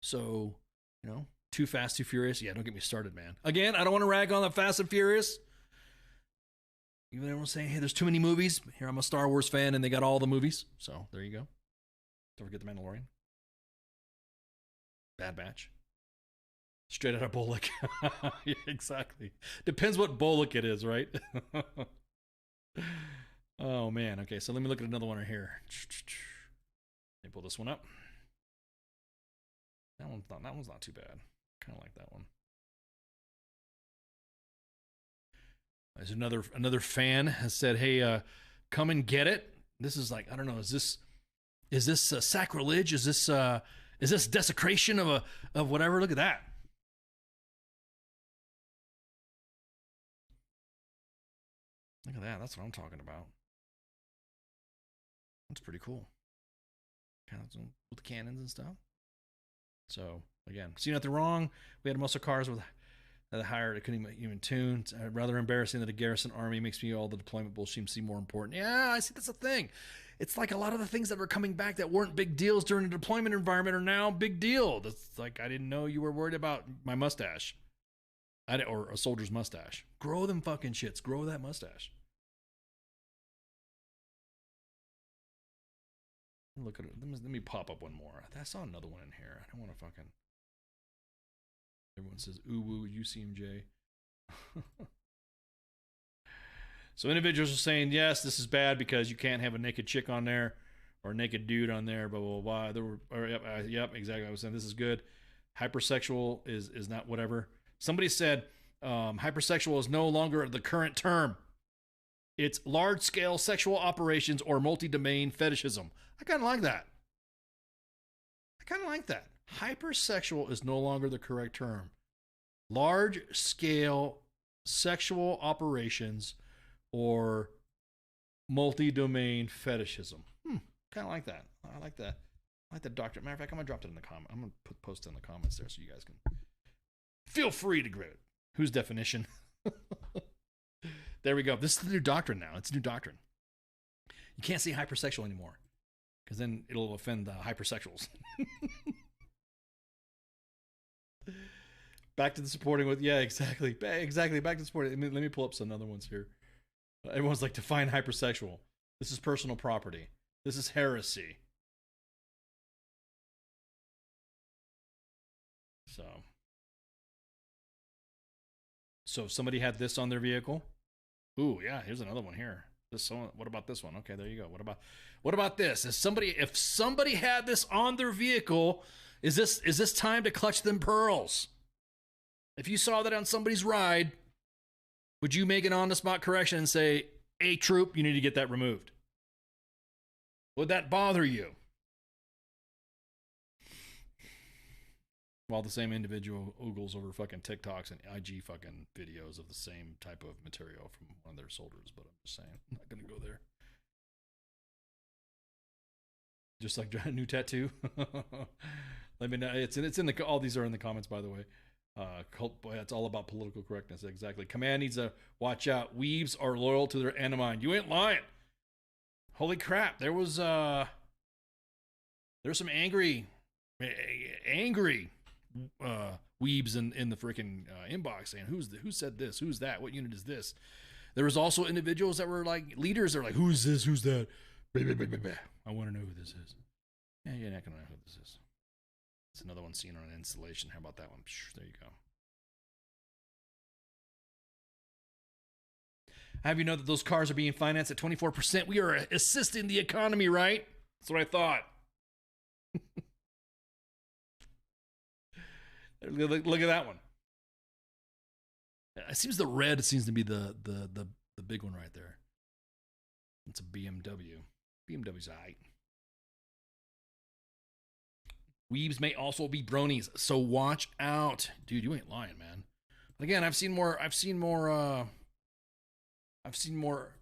So, you know, Too Fast, Too Furious. Yeah, don't get me started, man. Again, I don't want to rag on the Fast and Furious. Even everyone's saying, hey, there's too many movies. Here, I'm a Star Wars fan, and they got all the movies. So there you go. Don't forget The Mandalorian. Bad Batch. Straight out of Bullock. Yeah, exactly. Depends what Bullock it is, right? Oh, man. Okay, so let me look at another one right here. Let me pull this one up. That one's not too bad. Kind of like that one. There's another fan has said, "Hey, come and get it." This is like, I don't know. Is this sacrilege? Is this desecration of whatever? Look at that. Look at that. That's what I'm talking about. That's pretty cool. Kind of with the cannons and stuff. So again, see nothing wrong. We had muscle cars with that hired. I couldn't even tune. It's rather embarrassing that a garrison army makes me all the deployment bullshit seem more important. Yeah, I see. That's the thing. It's like a lot of the things that were coming back that weren't big deals during the deployment environment are now big deal. That's like, I didn't know you were worried about my mustache, or a soldier's mustache. Grow them fucking shits. Grow that mustache. Look at it. Let me pop up one more. I saw another one in here. I don't want to fucking. Everyone says, ooh, woo, UCMJ. So individuals are saying, yes, this is bad because you can't have a naked chick on there or a naked dude on there, blah, blah, blah. There were, yep, exactly. I was saying this is good. Hypersexual is not whatever. Somebody said hypersexual is no longer the current term. It's large-scale sexual operations or multi-domain fetishism. I kind of like that. Hypersexual is no longer the correct term. Large-scale sexual operations or multi-domain fetishism. Kind of like that. I like that. I like that doctrine. Matter of fact, I'm going to drop it in the comment. I'm going to post it in the comments there so you guys can feel free to grab it. Whose definition? There we go. This is the new doctrine now. It's a new doctrine. You can't say hypersexual anymore because then it'll offend the hypersexuals. Back to the supporting with, yeah, exactly. Back to the supporting. Let me pull up some other ones here. Everyone's like, define hypersexual. This is personal property. This is heresy. So if somebody had this on their vehicle, ooh, yeah, here's another one here. What about this one? Okay, there you go. What about this? If somebody had this on their vehicle, is this time to clutch them pearls? If you saw that on somebody's ride, would you make an on-the-spot correction and say, hey, troop, you need to get that removed? Would that bother you? While the same individual oogles over fucking TikToks and IG fucking videos of the same type of material from one of their soldiers, but I'm just saying, I'm not gonna go there. Just like a new tattoo. Let me know. It's in the, all these are in the comments, by the way. Boy, it's all about political correctness. Exactly. Command needs to watch out. Weebs are loyal to their enemy. You ain't lying. Holy crap! There was some angry weebs in the freaking inbox saying, who said this? Who's that? What unit is this? There was also individuals that were like leaders. They're like, who's this? Who's that? I want to know who this is. Yeah, you're not gonna know who this is. It's another one seen on an installation. How about that one? There you go. Have you know that those cars are being financed at 24%? We are assisting the economy, right? That's what I thought. Look at that one. It seems the red seems to be the big one right there. It's a BMW. BMW's aight. Weebs may also be bronies, so watch out, dude. You ain't lying, man. But again, I've seen more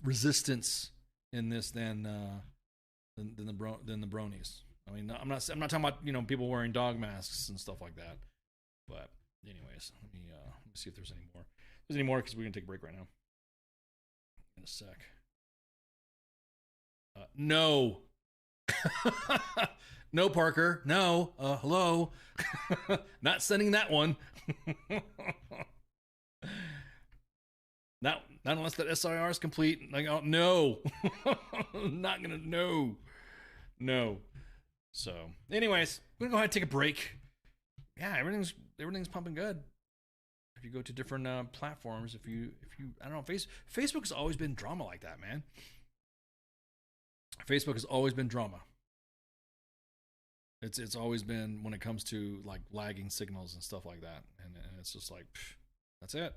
resistance in this than the bronies. I mean, I'm not talking about people wearing dog masks and stuff like that. But anyways, let me see if there's any more. If there's any more, because we're gonna take a break right now. In a sec. No. No, Parker. No. Hello. Not sending that one. Not unless that SIR is complete. Like, oh, no. Not going to, no. So, anyways, we're going to go ahead and take a break. Yeah, everything's pumping good. If you go to different platforms, if you, I don't know, Facebook has always been drama like that, man. Facebook has always been drama. It's always been when it comes to like lagging signals and stuff like that, and it's just like that's it.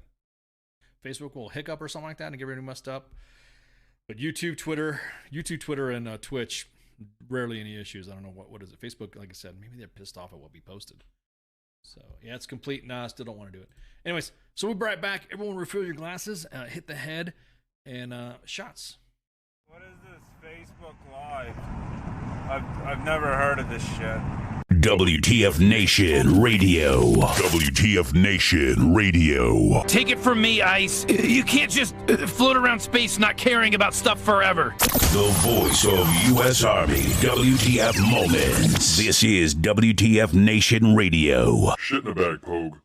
Facebook will hiccup or something like that and get everything messed up. But YouTube, Twitter, and Twitch, rarely any issues. I don't know what is it. Facebook, like I said, maybe they're pissed off at what we posted. So yeah, it's complete. Nah, I still don't want to do it. Anyways, so we'll be right back. Everyone, refill your glasses, hit the head, and shots. What is this Facebook Live? I've never heard of this shit. WTF Nation Radio. WTF Nation Radio. Take it from me, Ice. You can't just float around space not caring about stuff forever. The voice of U.S. Army. WTF Moments. This is WTF Nation Radio. Shit in the bag, Pogue.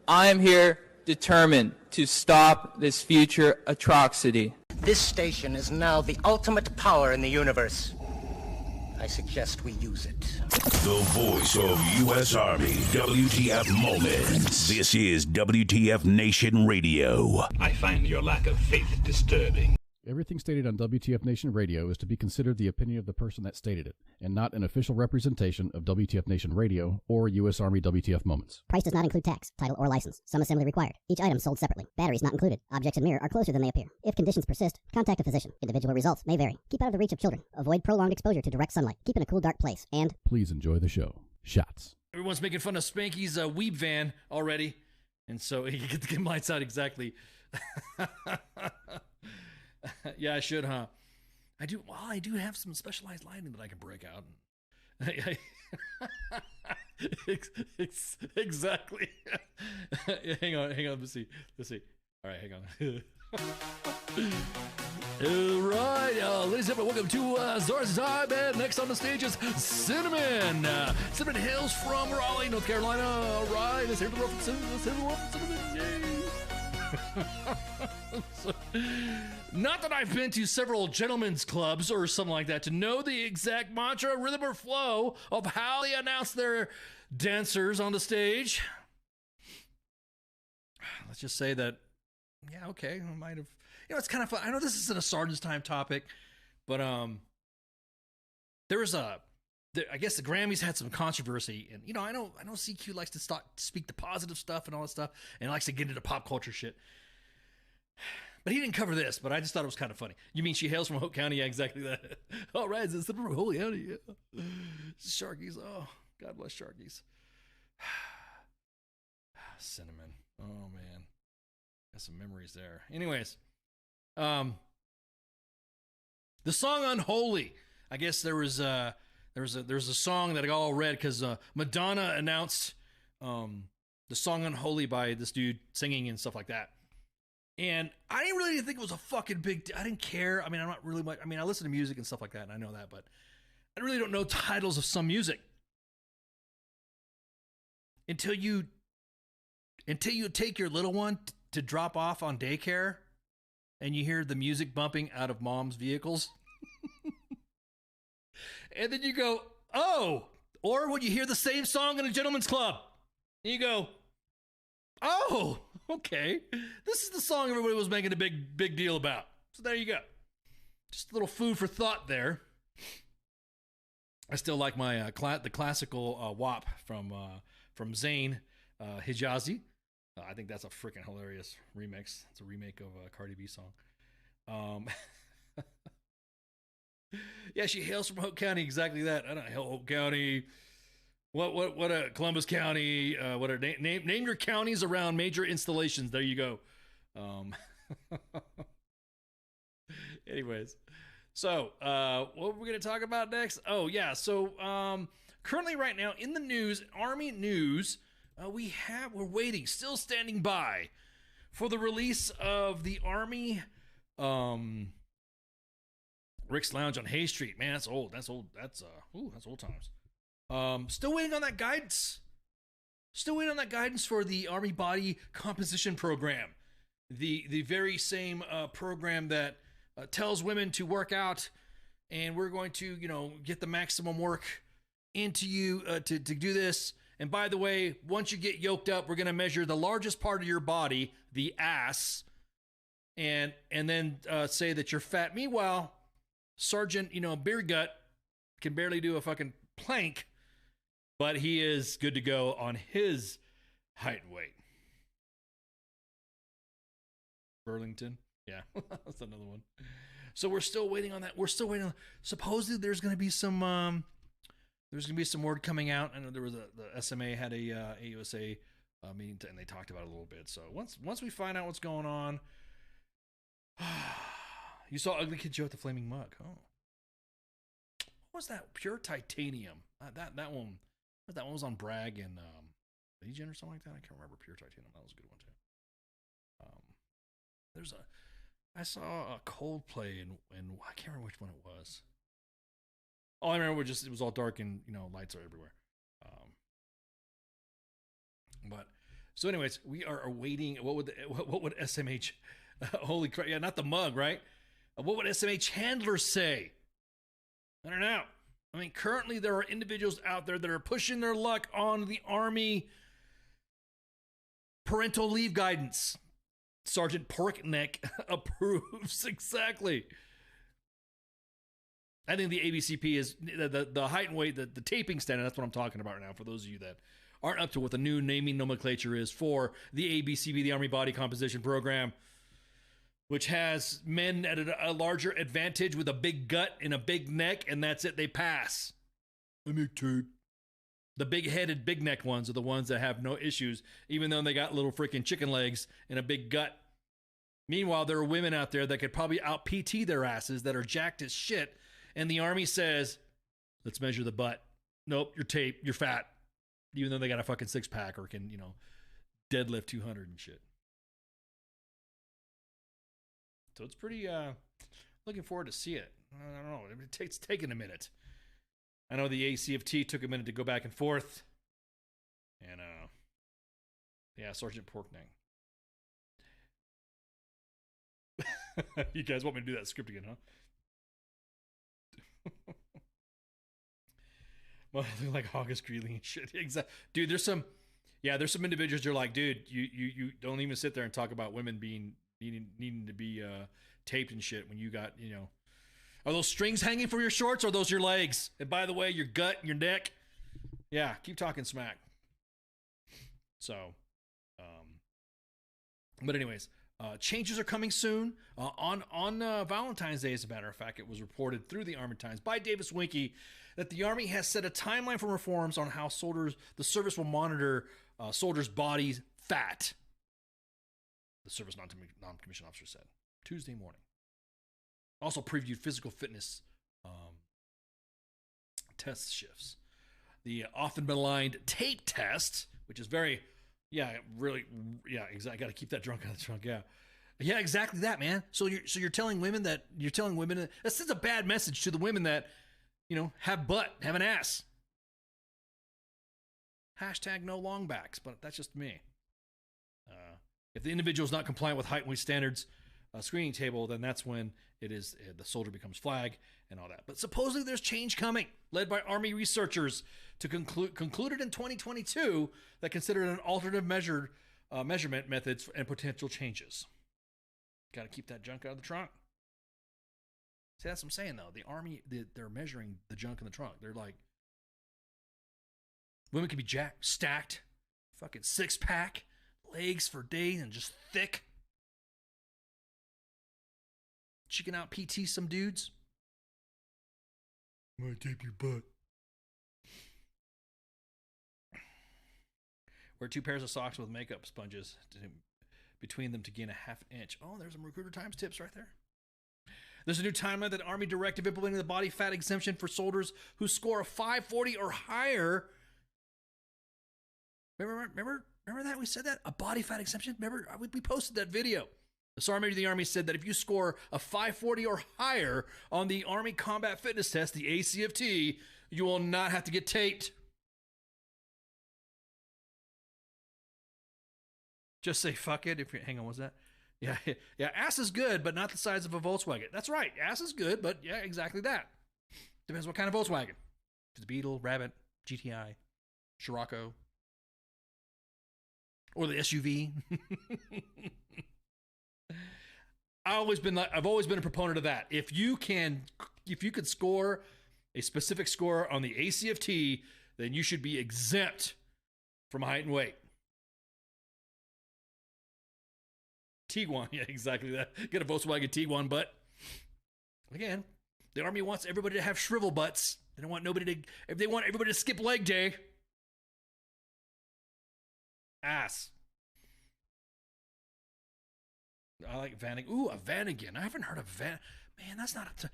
I am here determined to stop this future atrocity. This station is now the ultimate power in the universe. I suggest we use it. The voice of U.S. Army, WTF Moments. This is WTF Nation Radio. I find your lack of faith disturbing. Everything stated on WTF Nation Radio is to be considered the opinion of the person that stated it, and not an official representation of WTF Nation Radio or U.S. Army WTF Moments. Price does not include tax, title, or license. Some assembly required. Each item sold separately. Batteries not included. Objects in mirror are closer than they appear. If conditions persist, contact a physician. Individual results may vary. Keep out of the reach of children. Avoid prolonged exposure to direct sunlight. Keep in a cool, dark place. And please enjoy the show. Shots. Everyone's making fun of Spanky's weeb van already, and so you get the dim lights out exactly. Yeah, I should, huh? I do. Well, I do have some specialized lighting that I can break out. Exactly. Hang on. Let's see. All right, hang on. All right, ladies and gentlemen, welcome to Zor's Time, and next on the stage is Cinnamon. Cinnamon hails from Raleigh, North Carolina. All right, let's hear the rope from Cinnamon. Yay. Not that I've been to several gentlemen's clubs or something like that to know the exact mantra, rhythm, or flow of how they announce their dancers on the stage. Let's just say that, yeah, okay, I might have, it's kind of fun. I know this isn't a Sergeant's Time topic, but there was I guess the Grammys had some controversy, and I know CQ likes to speak the positive stuff and all that stuff, and likes to get into pop culture shit. But he didn't cover this, but I just thought it was kind of funny. You mean she hails from Hope County? Yeah, exactly that. All right, it's from Hope County. Yeah. Sharkies. Oh, God bless Sharkies. Cinnamon. Oh man, got some memories there. Anyways, the song "Unholy." I guess there was a song that I got all read because Madonna announced the song "Unholy" by this dude singing and stuff like that. And I didn't really think it was a fucking big I didn't care. I mean, I'm not really much. I mean, I listen to music and stuff like that, and I know that, but I really don't know titles of some music until you take your little one to drop off on daycare, and you hear the music bumping out of mom's vehicles. And then you go, oh, or when you hear the same song in a gentleman's club, and you go, oh, okay. This is the song everybody was making a big deal about. So there you go. Just a little food for thought there. I still like my the classical WAP from Zayn Hijazi. I think that's a freaking hilarious remix. It's a remake of a Cardi B song. Yeah, she hails from Hope County. Exactly that. I don't know, Hope County. What Columbus County? Name your counties around major installations. There you go. Anyways, so what we're gonna talk about next? Oh yeah, so currently right now in the news, Army news, we're waiting, still standing by for the release of the Army Rick's Lounge on Hay Street. Man, that's old. That's old times. Still waiting on that guidance. Still waiting on that guidance for the Army Body Composition Program. The very same program that tells women to work out, and we're going to, get the maximum work into you to do this. And by the way, once you get yoked up, we're going to measure the largest part of your body, the ass, and then say that you're fat. Meanwhile, Sergeant, beer gut can barely do a fucking plank, but he is good to go on his height and weight. Burlington. Yeah, that's another one. So we're still waiting on that. We're still waiting on, supposedly there's going to be some word coming out. I know there was the SMA had a AUSA meeting and they talked about it a little bit. So once we find out what's going on, you saw Ugly Kid Joe at the Flaming Mug. Oh, what was that? Pure Titanium. That one was on Bragg and Legion or something like that. I can't remember. Pure Titanium. That was a good one too. I saw a Coldplay and I can't remember which one it was. All I remember was it was all dark and lights are everywhere. But So, anyways, we are awaiting what would SMH? Holy crap! Yeah, not the mug, right? What would SMH handlers say? I don't know. I mean, currently there are individuals out there that are pushing their luck on the Army parental leave guidance. Sergeant Porkneck approves. Exactly. I think the ABCP is the height and weight, the taping standard. That's what I'm talking about right now. For those of you that aren't up to what the new naming nomenclature is for the ABCP, the Army Body Composition Program, which has men at a larger advantage with a big gut and a big neck, and that's it. They pass. Let me tape. The big-headed, big-necked ones are the ones that have no issues, even though they got little freaking chicken legs and a big gut. Meanwhile, there are women out there that could probably out-PT their asses that are jacked as shit, and the Army says, let's measure the butt. Nope, you're taped, you're fat. Even though they got a fucking six-pack or can, deadlift 200 and shit. So it's pretty, looking forward to see it. I don't know, it's taking a minute. I know the ACFT took a minute to go back and forth. And, yeah, Sergeant Porkneck. You guys want me to do that script again, huh? Well, I look like August Greeley and shit. Exactly. Dude, there's some individuals you're like, dude, you don't even sit there and talk about women needing to be taped and shit when you got, are those strings hanging from your shorts or are those your legs? And by the way, your gut and your neck. Yeah, keep talking smack. So, but anyways, changes are coming soon. On Valentine's Day, as a matter of fact, it was reported through the Army Times by Davis Winkie that the Army has set a timeline for reforms on how the service will monitor soldiers' bodies fat. The service non-commissioned officer said Tuesday morning. Also previewed physical fitness test shifts. The often maligned tape test, which is very, exactly. Got to keep that drunk out of the trunk. Yeah, exactly that, man. So you're telling women that that sends a bad message to the women that have butt, have an ass. Hashtag no longbacks, but that's just me. If the individual is not compliant with height and weight standards screening table, then that's when it is the soldier becomes flag and all that. But supposedly there's change coming, led by Army researchers to concluded in 2022 that considered an alternative measurement methods and potential changes. Got to keep that junk out of the trunk. See, that's what I'm saying though. The Army, they're measuring the junk in the trunk. They're like, women can be jacked, stacked, fucking 6-pack. Legs for days and just thick. She can out PT some dudes. Might tape your butt. Wear 2 pairs of socks with makeup sponges between them to gain a ½ inch. Oh, there's some Recruiter Times tips right there. There's a new timeline that Army directive implementing the body fat exemption for soldiers who score a 540 or higher. Remember that? We said that? A body fat exemption? Remember? We posted that video. The Sergeant Major of the Army said that if you score a 540 or higher on the Army Combat Fitness Test, the ACFT, you will not have to get taped. Just say fuck it. Hang on, what's that? Yeah, ass is good, but not the size of a Volkswagen. That's right. Ass is good, but yeah, exactly that. Depends what kind of Volkswagen. If it's a Beetle, Rabbit, GTI, Scirocco, or the SUV. I've always been a proponent of that. If you could score a specific score on the ACFT, then you should be exempt from height and weight. Tiguan, yeah, exactly that. Get a Volkswagen Tiguan butt. Again, the Army wants everybody to have shrivel butts. They don't want they want everybody to skip leg day. Ass. I like Vanagon. Ooh, a Vanagon. I haven't heard of Man, that's not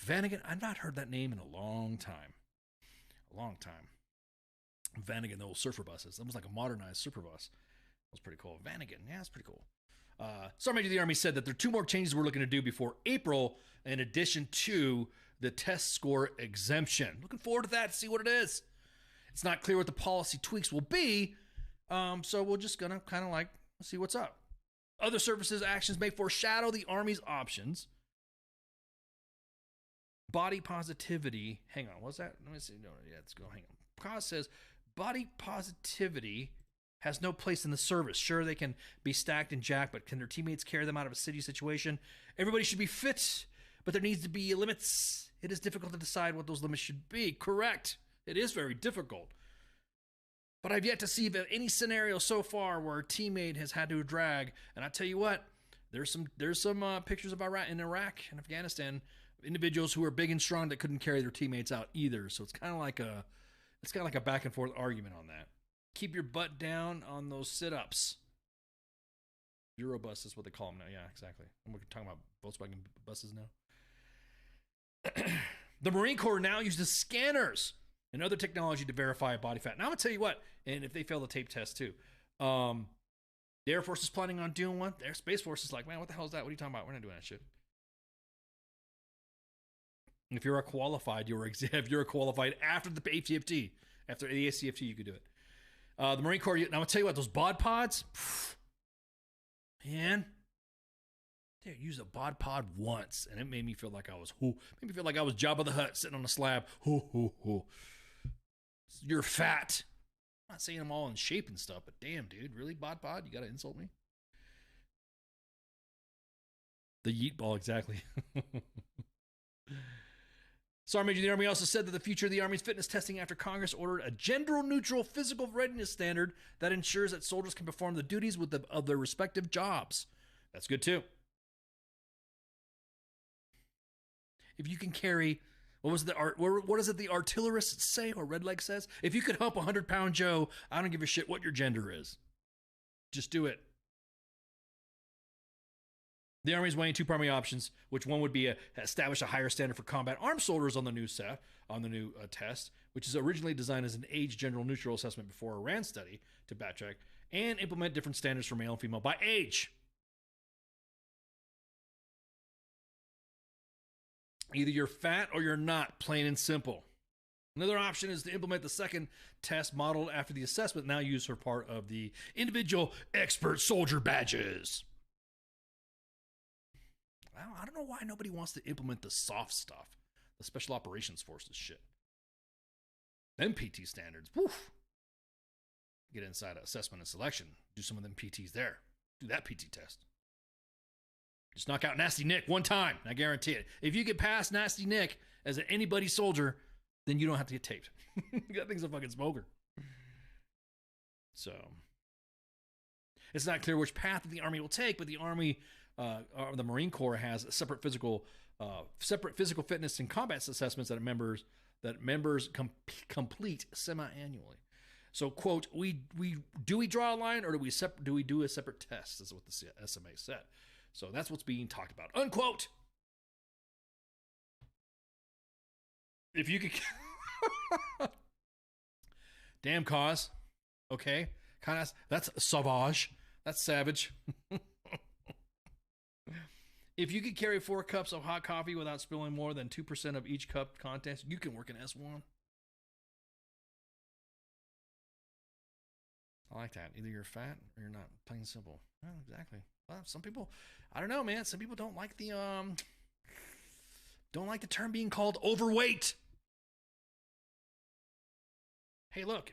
Vanagon. I've not heard that name in a long time. Vanagon, the old surfer buses. That was like a modernized surfer bus. That was pretty cool. Vanagon. Yeah, that's pretty cool. Sergeant Major of the Army said that there are 2 more changes we're looking to do before April, in addition to the test score exemption. Looking forward to that to see what it is. It's not clear what the policy tweaks will be, So we're just gonna kind of like see what's up. Other services actions may foreshadow the Army's options. Body positivity. Hang on, what's that? Let me see. No, yeah, let's go. Hang on. Cause says body positivity has no place in the service. Sure, they can be stacked and jacked, but can their teammates carry them out of a city situation? Everybody should be fit, but there needs to be limits. It is difficult to decide what those limits should be. Correct. It is very difficult. But I've yet to see any scenario so far where a teammate has had to drag. And I tell you what, there's some pictures of Iraq and Afghanistan, individuals who are big and strong that couldn't carry their teammates out either. So it's kind of like a back and forth argument on that. Keep your butt down on those sit-ups. Eurobus is what they call them now. Yeah, exactly. We're talking about Volkswagen buses now. The Marine Corps now uses scanners and other technology to verify body fat. Now I'm gonna tell you what, and if they fail the tape test too, the Air Force is planning on doing one. The Space Force is like, man, what the hell is that? What are you talking about? We're not doing that shit. And if you're qualified after the ACFT, after the ACFT, you could do it. The Marine Corps. Now I'm gonna tell you what, those bod pods, man. They used a bod pod once, and it made me feel like I was Jabba the Hutt sitting on a slab. You're fat. I'm not saying I'm all in shape and stuff, but damn, dude, really, bod pod? You gotta insult me? The yeet ball, exactly. Sergeant Major of the Army also said that the future of the Army's fitness testing after Congress ordered a gender-neutral physical readiness standard that ensures that soldiers can perform the duties of their respective jobs. That's good too. If you can carry, what is it the artillerists say, or Redleg says? If you could hump 100-pound Joe, I don't give a shit what your gender is. Just do it. The Army is weighing two primary options, which one would be establish a higher standard for combat armed soldiers on the new test, which is originally designed as an age general neutral assessment before a RAND study to backtrack, and implement different standards for male and female by age. Either you're fat or you're not, plain and simple. Another option is to implement the second test modeled after the assessment, now used for part of the individual expert soldier badges. I don't know why nobody wants to implement the soft stuff, the Special Operations Forces shit. Them PT standards, woof. Get inside assessment and selection, do some of them PTs there. Do that PT test. Just knock out Nasty Nick one time, I guarantee it. If you get past Nasty Nick as an anybody soldier, then you don't have to get taped. That thing's a fucking smoker. So, it's not clear which path the Army will take, but the Army, the Marine Corps has separate physical fitness and combat assessments that members complete semi-annually. So, quote, we draw a line, or do we do a separate test? Is what the SMA said. So that's what's being talked about. Unquote. If you could... Damn cause. Okay. Kind of, that's sauvage. That's savage. If you could carry 4 cups of hot coffee without spilling more than 2% of each cup contents, you can work an S1. I like that. Either you're fat or you're not. Plain and simple. Oh, exactly. Well, some people, I don't know, man. Some people don't like the term being called overweight. Hey, look.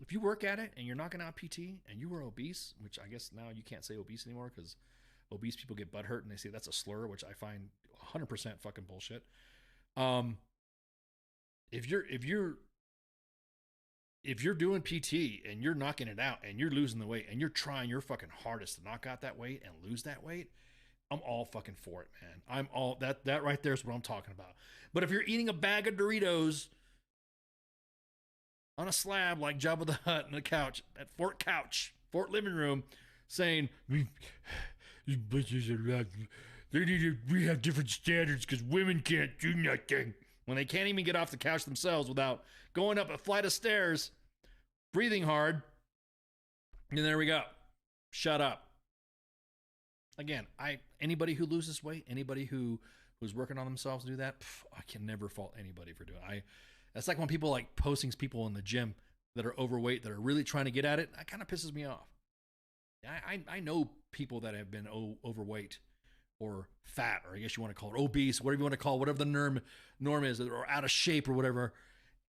If you work at it and you're knocking out PT and you were obese, which I guess now you can't say obese anymore because obese people get butthurt and they say that's a slur, which I find 100% fucking bullshit. If you're doing PT and you're knocking it out and you're losing the weight and you're trying your fucking hardest to knock out that weight and lose that weight, I'm all fucking for it, man. I'm all that right there is what I'm talking about. But if you're eating a bag of Doritos on a slab like Jabba the Hutt on the couch at Fort Living Room, saying these bitches are like, we have different standards because women can't do nothing. When they can't even get off the couch themselves without going up a flight of stairs, breathing hard, and there we go. Shut up. Again, anybody who loses weight, anybody who's working on themselves to do that, I can never fault anybody for doing it. That's like when people like posting people in the gym that are overweight, that are really trying to get at it, that kind of pisses me off. I know people that have been overweight or fat, or I guess you want to call it obese, whatever you want to call it, whatever the norm is, or out of shape or whatever.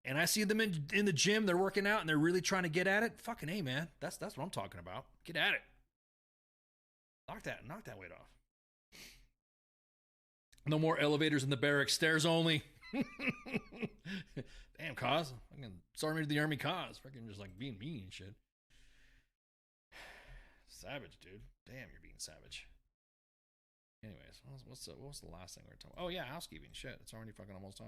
And I see them in the gym, they're working out and they're really trying to get at it. Fucking A, man. That's what I'm talking about. Get at it. Knock that weight off. No more elevators in the barracks, stairs only. Damn, cause. Fucking Sergeant of the Army cause. Fucking just like being mean and shit. Savage, dude. Damn, you're being savage. Anyways, what was the last thing we were talking about? Oh, yeah, housekeeping. Shit, it's already fucking almost time.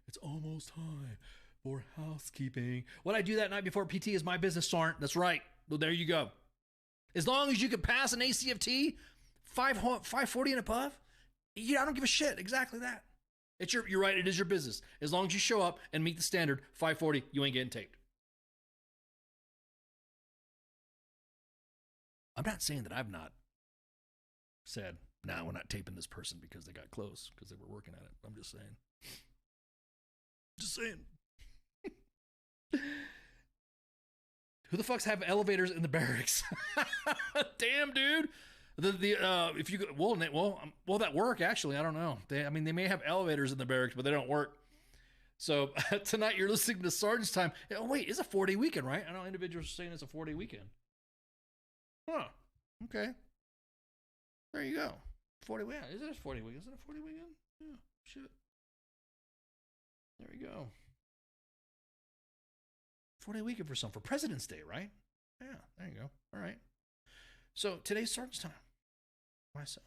It's almost time for housekeeping. What I do that night before PT is my business, Sarn. That's right. Well, there you go. As long as you can pass an ACFT, 540 and above, I don't give a shit. Exactly that. You're right. It is your business. As long as you show up and meet the standard, 540, you ain't getting taped. I'm not saying that I've not said, nah, we're not taping this person because they got close, because they were working at it. I'm just saying. Just saying. Who the fucks have elevators in the barracks? Damn, dude. If you go, well, that work actually. I don't know. They may have elevators in the barracks, but they don't work. So tonight you're listening to Sergeant's Time. Oh wait, it's a 4-day weekend, right? I know individuals are saying it's a 4-day weekend. Huh. Okay. There you go. 40. Yeah, is it a 40 weekend? Is it a 40 weekend? Yeah. Shit. There we go. 4-day weekend for President's Day, right? Yeah. There you go. All right. So today's Sergeant's Time. Why so?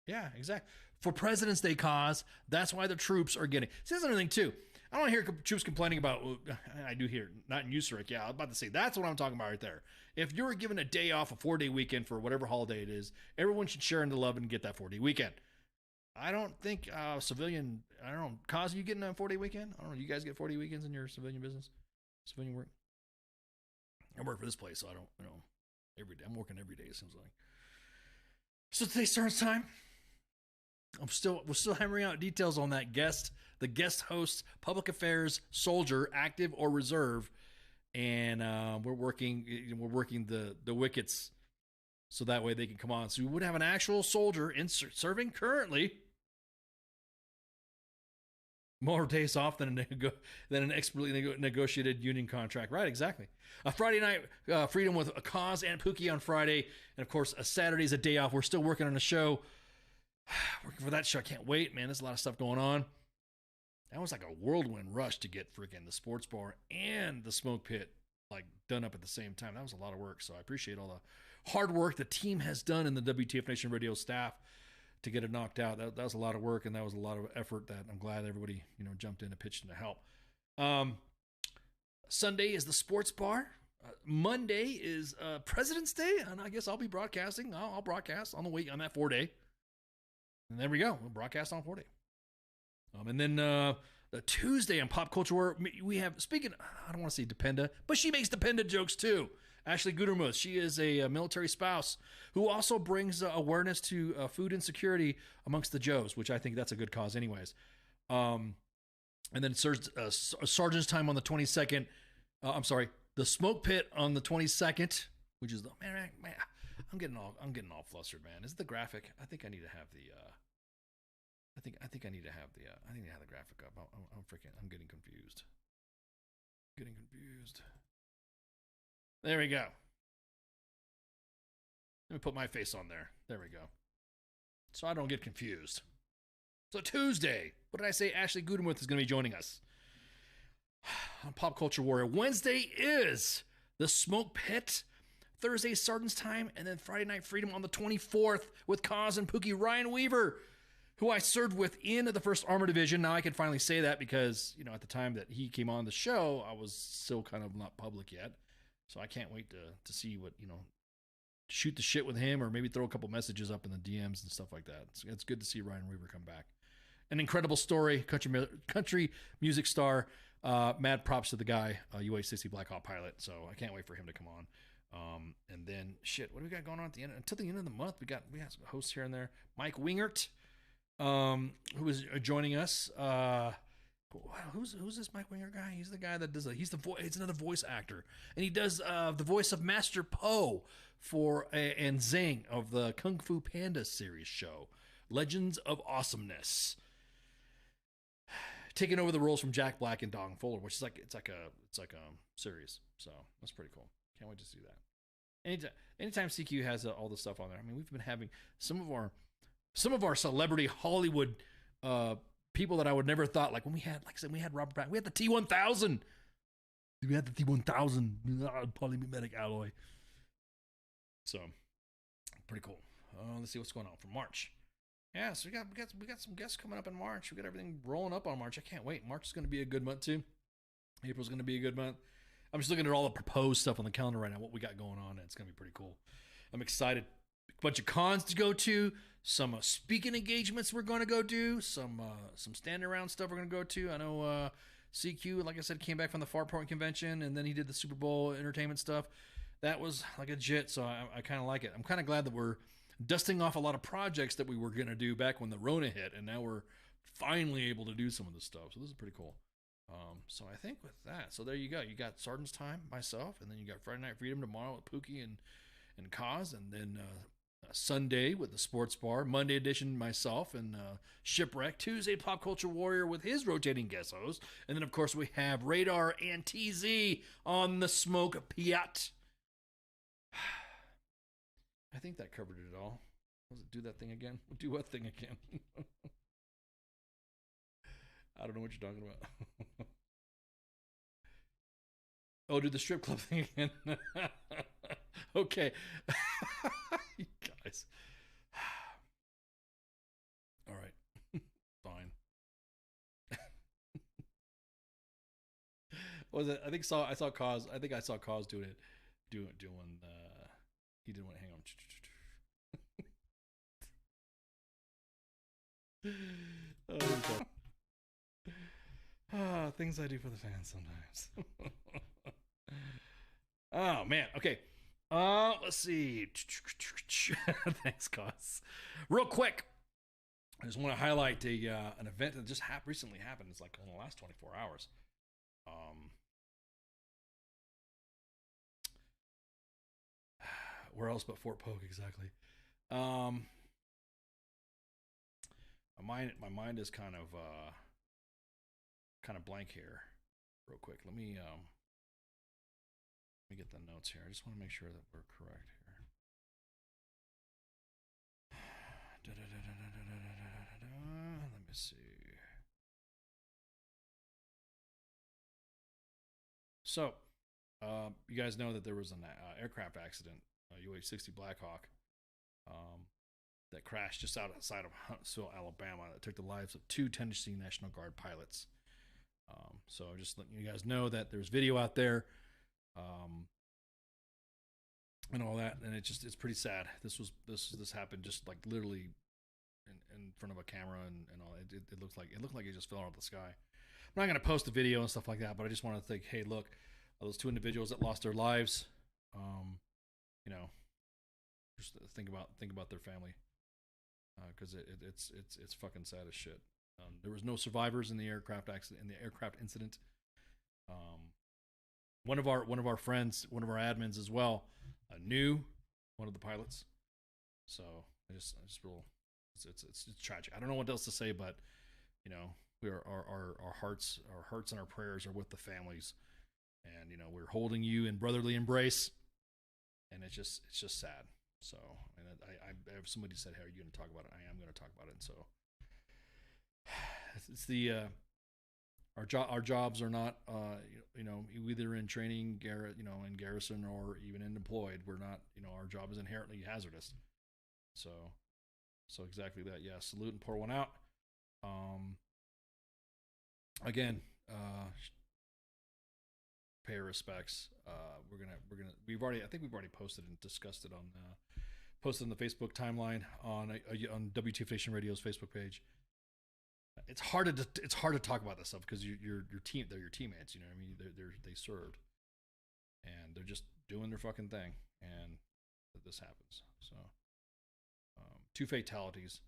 Yeah, exactly. For President's Day cause, that's why the troops are getting. See, that's another thing too. I don't hear troops complaining about. I do hear, not in USAREC. Yeah, I was about to say that's what I'm talking about right there. If you're given a day off, a 4-day weekend for whatever holiday it is, everyone should share in the love and get that 4-day weekend. I don't think civilian. I don't know. Cause, you getting a 4-day weekend? I don't know. You guys get 4-day weekends in your civilian business, civilian work. I work for this place, so I don't. Every day I'm working every day. It seems like. So today's Sergeant's Time. We're still hammering out details on that the guest host, public affairs soldier, active or reserve, and we're working the wickets, so that way they can come on. So we would have an actual soldier serving currently. More days off than an expertly negotiated union contract. Right, exactly. A Friday night freedom with a cause and Pookie on Friday. And, of course, a Saturday's a day off. We're still working on a show. Working for that show. I can't wait, man. There's a lot of stuff going on. That was like a whirlwind rush to get freaking the sports bar and the smoke pit done up at the same time. That was a lot of work. So I appreciate all the hard work the team has done in the WTF Nation Radio staff to get it knocked out. That was a lot of work, and that was a lot of effort that I'm glad everybody, jumped in and pitched in to help. Sunday is the sports bar. Monday is President's Day, and I guess I'll be broadcasting. I'll broadcast on that 4-day. And there we go. We'll broadcast on 4-day. And then the Tuesday on Pop Culture War, we have, I don't want to say Dependa, but she makes Dependa jokes too. Ashley Gutermuth. She is a military spouse who also brings awareness to food insecurity amongst the Joes, which I think that's a good cause anyways. And then Sergeant's Time on the 22nd. The Smoke Pit on the 22nd, which is man, I'm getting all flustered, man. Is it the graphic? I think I need to have the I think I need to have the graphic up. I'm getting confused. There we go. Let me put my face on there. There we go. So I don't get confused. So Tuesday, what did I say? Ashley Gutermuth is going to be joining us on Pop Culture Warrior. Wednesday is the Smoke Pit. Thursday, Sergeant's Time. And then Friday Night Freedom on the 24th with Cause and Pookie. Ryan Weaver, who I served with in the 1st Armor Division. Now I can finally say that because, at the time that he came on the show, I was still kind of not public yet. So I can't wait to see what, shoot the shit with him or maybe throw a couple messages up in the DMs and stuff like that. It's good to see Ryan Weaver come back. An incredible story, country music star. Mad props to the guy, UH-60 Black Hawk pilot. So I can't wait for him to come on. And then shit, what do we got going on at the end? Until the end of the month, we got some hosts here and there. Mike Wingert, who is joining us. Wow, who's this Mike Winger guy? He's the guy that does he's the voice. He's another voice actor, and he does the voice of Master Po and Zing of the Kung Fu Panda series show, Legends of Awesomeness. Taking over the roles from Jack Black and Dong Fuller, which is it's like a series. So that's pretty cool. Can't wait to see that. Anytime CQ has all the stuff on there. I mean, we've been having some of our celebrity Hollywood people that I would never thought, like when we had, like I said, we had Robert Pattinson, we had the T1000. We had the T1000 polymimetic alloy. So pretty cool. Let's see what's going on for March. Yeah, so we got some guests coming up in March. We got everything rolling up on March. I can't wait. March is going to be a good month too. April's going to be a good month. I'm just looking at all the proposed stuff on the calendar right now, what we got going on, and it's going to be pretty cool. I'm excited. A bunch of cons to go to, some speaking engagements we're going to go do, some standing around stuff we're going to go to. I know CQ, like I said, came back from the Farpoint convention, and then he did the Super Bowl entertainment stuff. That was like a jit, so I kind of like it. I'm kind of glad that we're dusting off a lot of projects that we were going to do back when the Rona hit, and now we're finally able to do some of this stuff. So this is pretty cool. So I think with that, so there you go. You got Sergeant's Time, myself, and then you got Friday Night Freedom tomorrow with Pookie and Kaz, and then Sunday with the Sports Bar, Monday edition myself and Shipwreck, Tuesday Pop Culture Warrior with his rotating guest host, and then of course we have Radar and TZ on the Smoke Piat. I think that covered it all. Was it do that thing again? Do what thing again? I don't know what you're talking about. Oh, do the strip club thing again. Okay. You guys. All right. Fine. What was it? I saw Cause. I think I saw Cause doing it. Doing he didn't want to hang on. Things I do for the fans sometimes. Oh man. Okay. Let's see. Thanks, Cos. Real quick, I just want to highlight an event that just recently happened. It's like in the last 24 hours. Where else but Fort Polk exactly? My mind is kind of blank here. Real quick, let me get the notes here. I just want to make sure that we're correct here. Let me see. So, you guys know that there was an aircraft accident, UH-60 Blackhawk, that crashed just outside of Huntsville, Alabama, that took the lives of 2 Tennessee National Guard pilots. So just letting you guys know that there's video out there, and all that, and it's pretty sad. This happened just like literally in front of a camera and all. It looked like it just fell out of the sky. I'm not gonna post the video and stuff like that, but I just want to think, hey, look, those 2 individuals that lost their lives, just think about their family, because it's fucking sad as shit. There was no survivors in the aircraft accident, in the aircraft incident. One of our friends, one of our admins as well, knew one of the pilots. So I just real, it's tragic. I don't know what else to say, but our hearts and our prayers are with the families, and we're holding you in brotherly embrace, and it's just sad. So, and I have somebody said, "Hey, are you going to talk about it?" I am going to talk about it. And so it's the our jobs are not either in training, in garrison or even in deployed. We're not, our job is inherently hazardous. So exactly that. Yeah, salute and pour one out. Again, pay our respects. We've already posted and discussed it posted on the Facebook timeline on WTF Nation Radio's Facebook page. It's hard to talk about this stuff because they're your teammates. You know what I mean? They served, and they're just doing their fucking thing, and this happens. So 2 fatalities.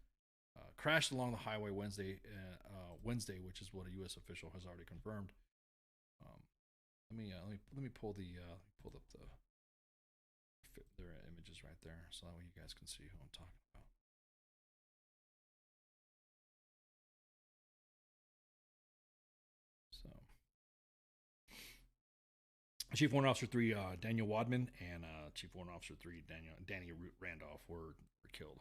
crashed along the highway Wednesday, which is what a U.S. official has already confirmed. Let me pull pulled up their images right there, so that way you guys can see who I'm talking about. So, Chief Warrant Officer 3 Daniel Wadman and Chief Warrant Officer 3 Danny Randolph were killed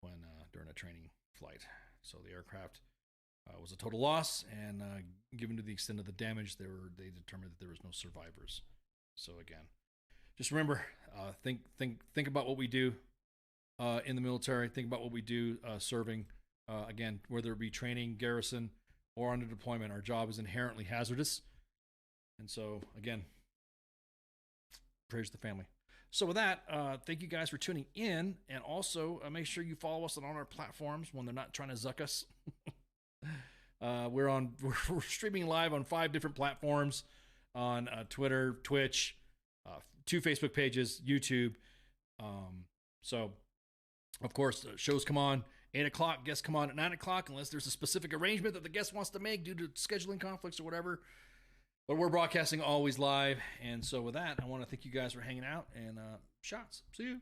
when during a training flight. So the aircraft was a total loss, and given to the extent of the damage, they determined that there was no survivors. So again, just remember, think about what we do in the military. Think about what we do serving. Again, whether it be training, garrison, or under deployment, our job is inherently hazardous. And so, again, prayers to the family. So with that, thank you guys for tuning in, and also make sure you follow us on all our platforms when they're not trying to zuck us. We're streaming live on 5 different platforms on Twitter, Twitch, 2 Facebook pages, YouTube. So, of course, shows come on 8 o'clock, guests come on at 9 o'clock, unless there's a specific arrangement that the guest wants to make due to scheduling conflicts or whatever. But we're broadcasting always live. And so with that, I want to thank you guys for hanging out, and shots. See you.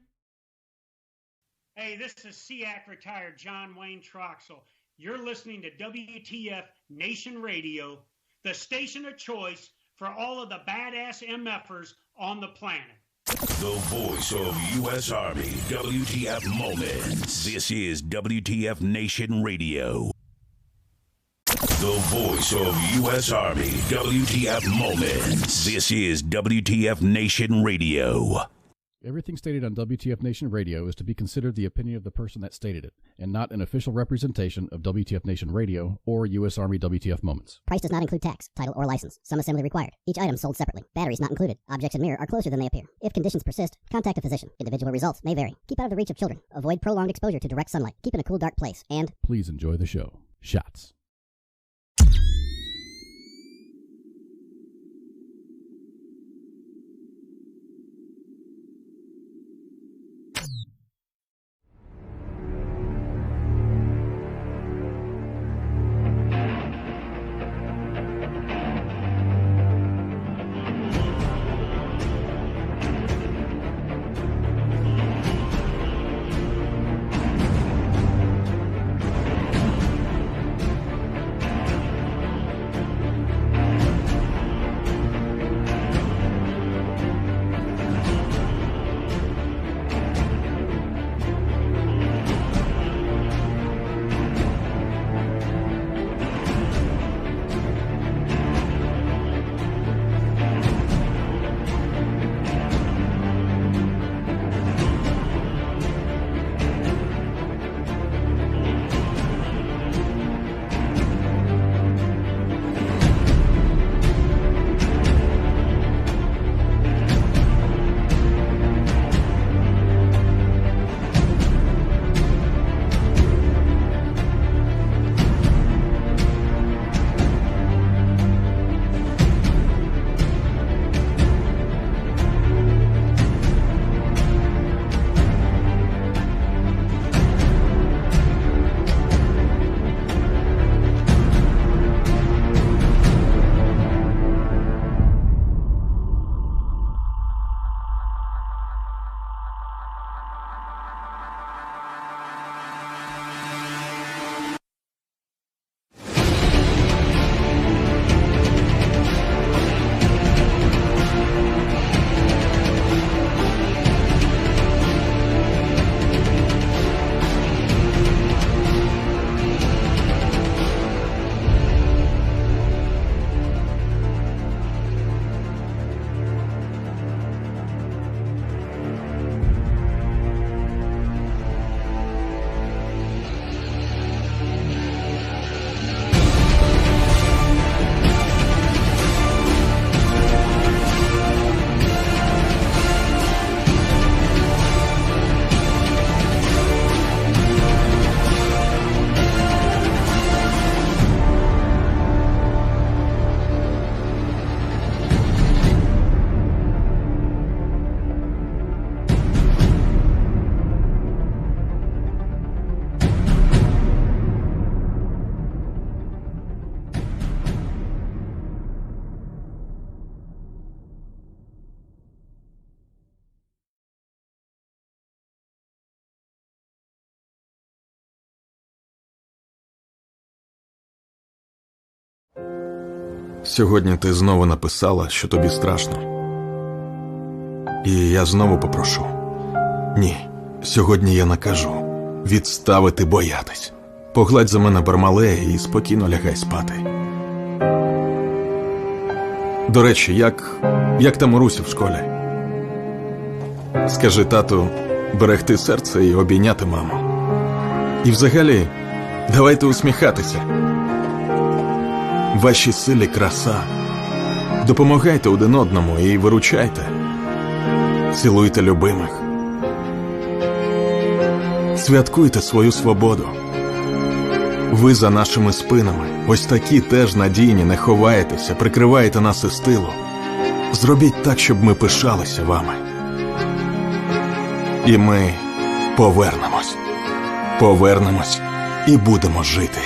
Hey, this is SEAC retired John Wayne Troxel. You're listening to WTF Nation Radio, the station of choice for all of the badass MFers on the planet. The voice of U.S. Army, WTF Moments. This is WTF Nation Radio. The voice of U.S. Army, WTF Moments. This is WTF Nation Radio. Everything stated on WTF Nation Radio is to be considered the opinion of the person that stated it, and not an official representation of WTF Nation Radio or U.S. Army WTF Moments. Price does not include tax, title, or license. Some assembly required. Each item sold separately. Batteries not included. Objects in mirror are closer than they appear. If conditions persist, contact a physician. Individual results may vary. Keep out of the reach of children. Avoid prolonged exposure to direct sunlight. Keep in a cool, dark place. And please enjoy the show. Shots. Сьогодні ти знову написала, що тобі страшно. І я знову попрошу. Ні, сьогодні я накажу відставити боятись. Погладь за мене Бармалея і спокійно лягай спати. До речі, як там Урусі в школі? Скажи тату берегти серце і обійняти маму. І взагалі, давайте усміхатися. Вашій силі краса. Допомагайте один одному і виручайте. Цілуйте любимих. Святкуйте свою свободу. Ви за нашими спинами, ось такі теж надійні, не ховаєтеся, прикриваєте нас із тилу. Зробіть так, щоб ми пишалися вами. І ми повернемось. Повернемось і будемо жити.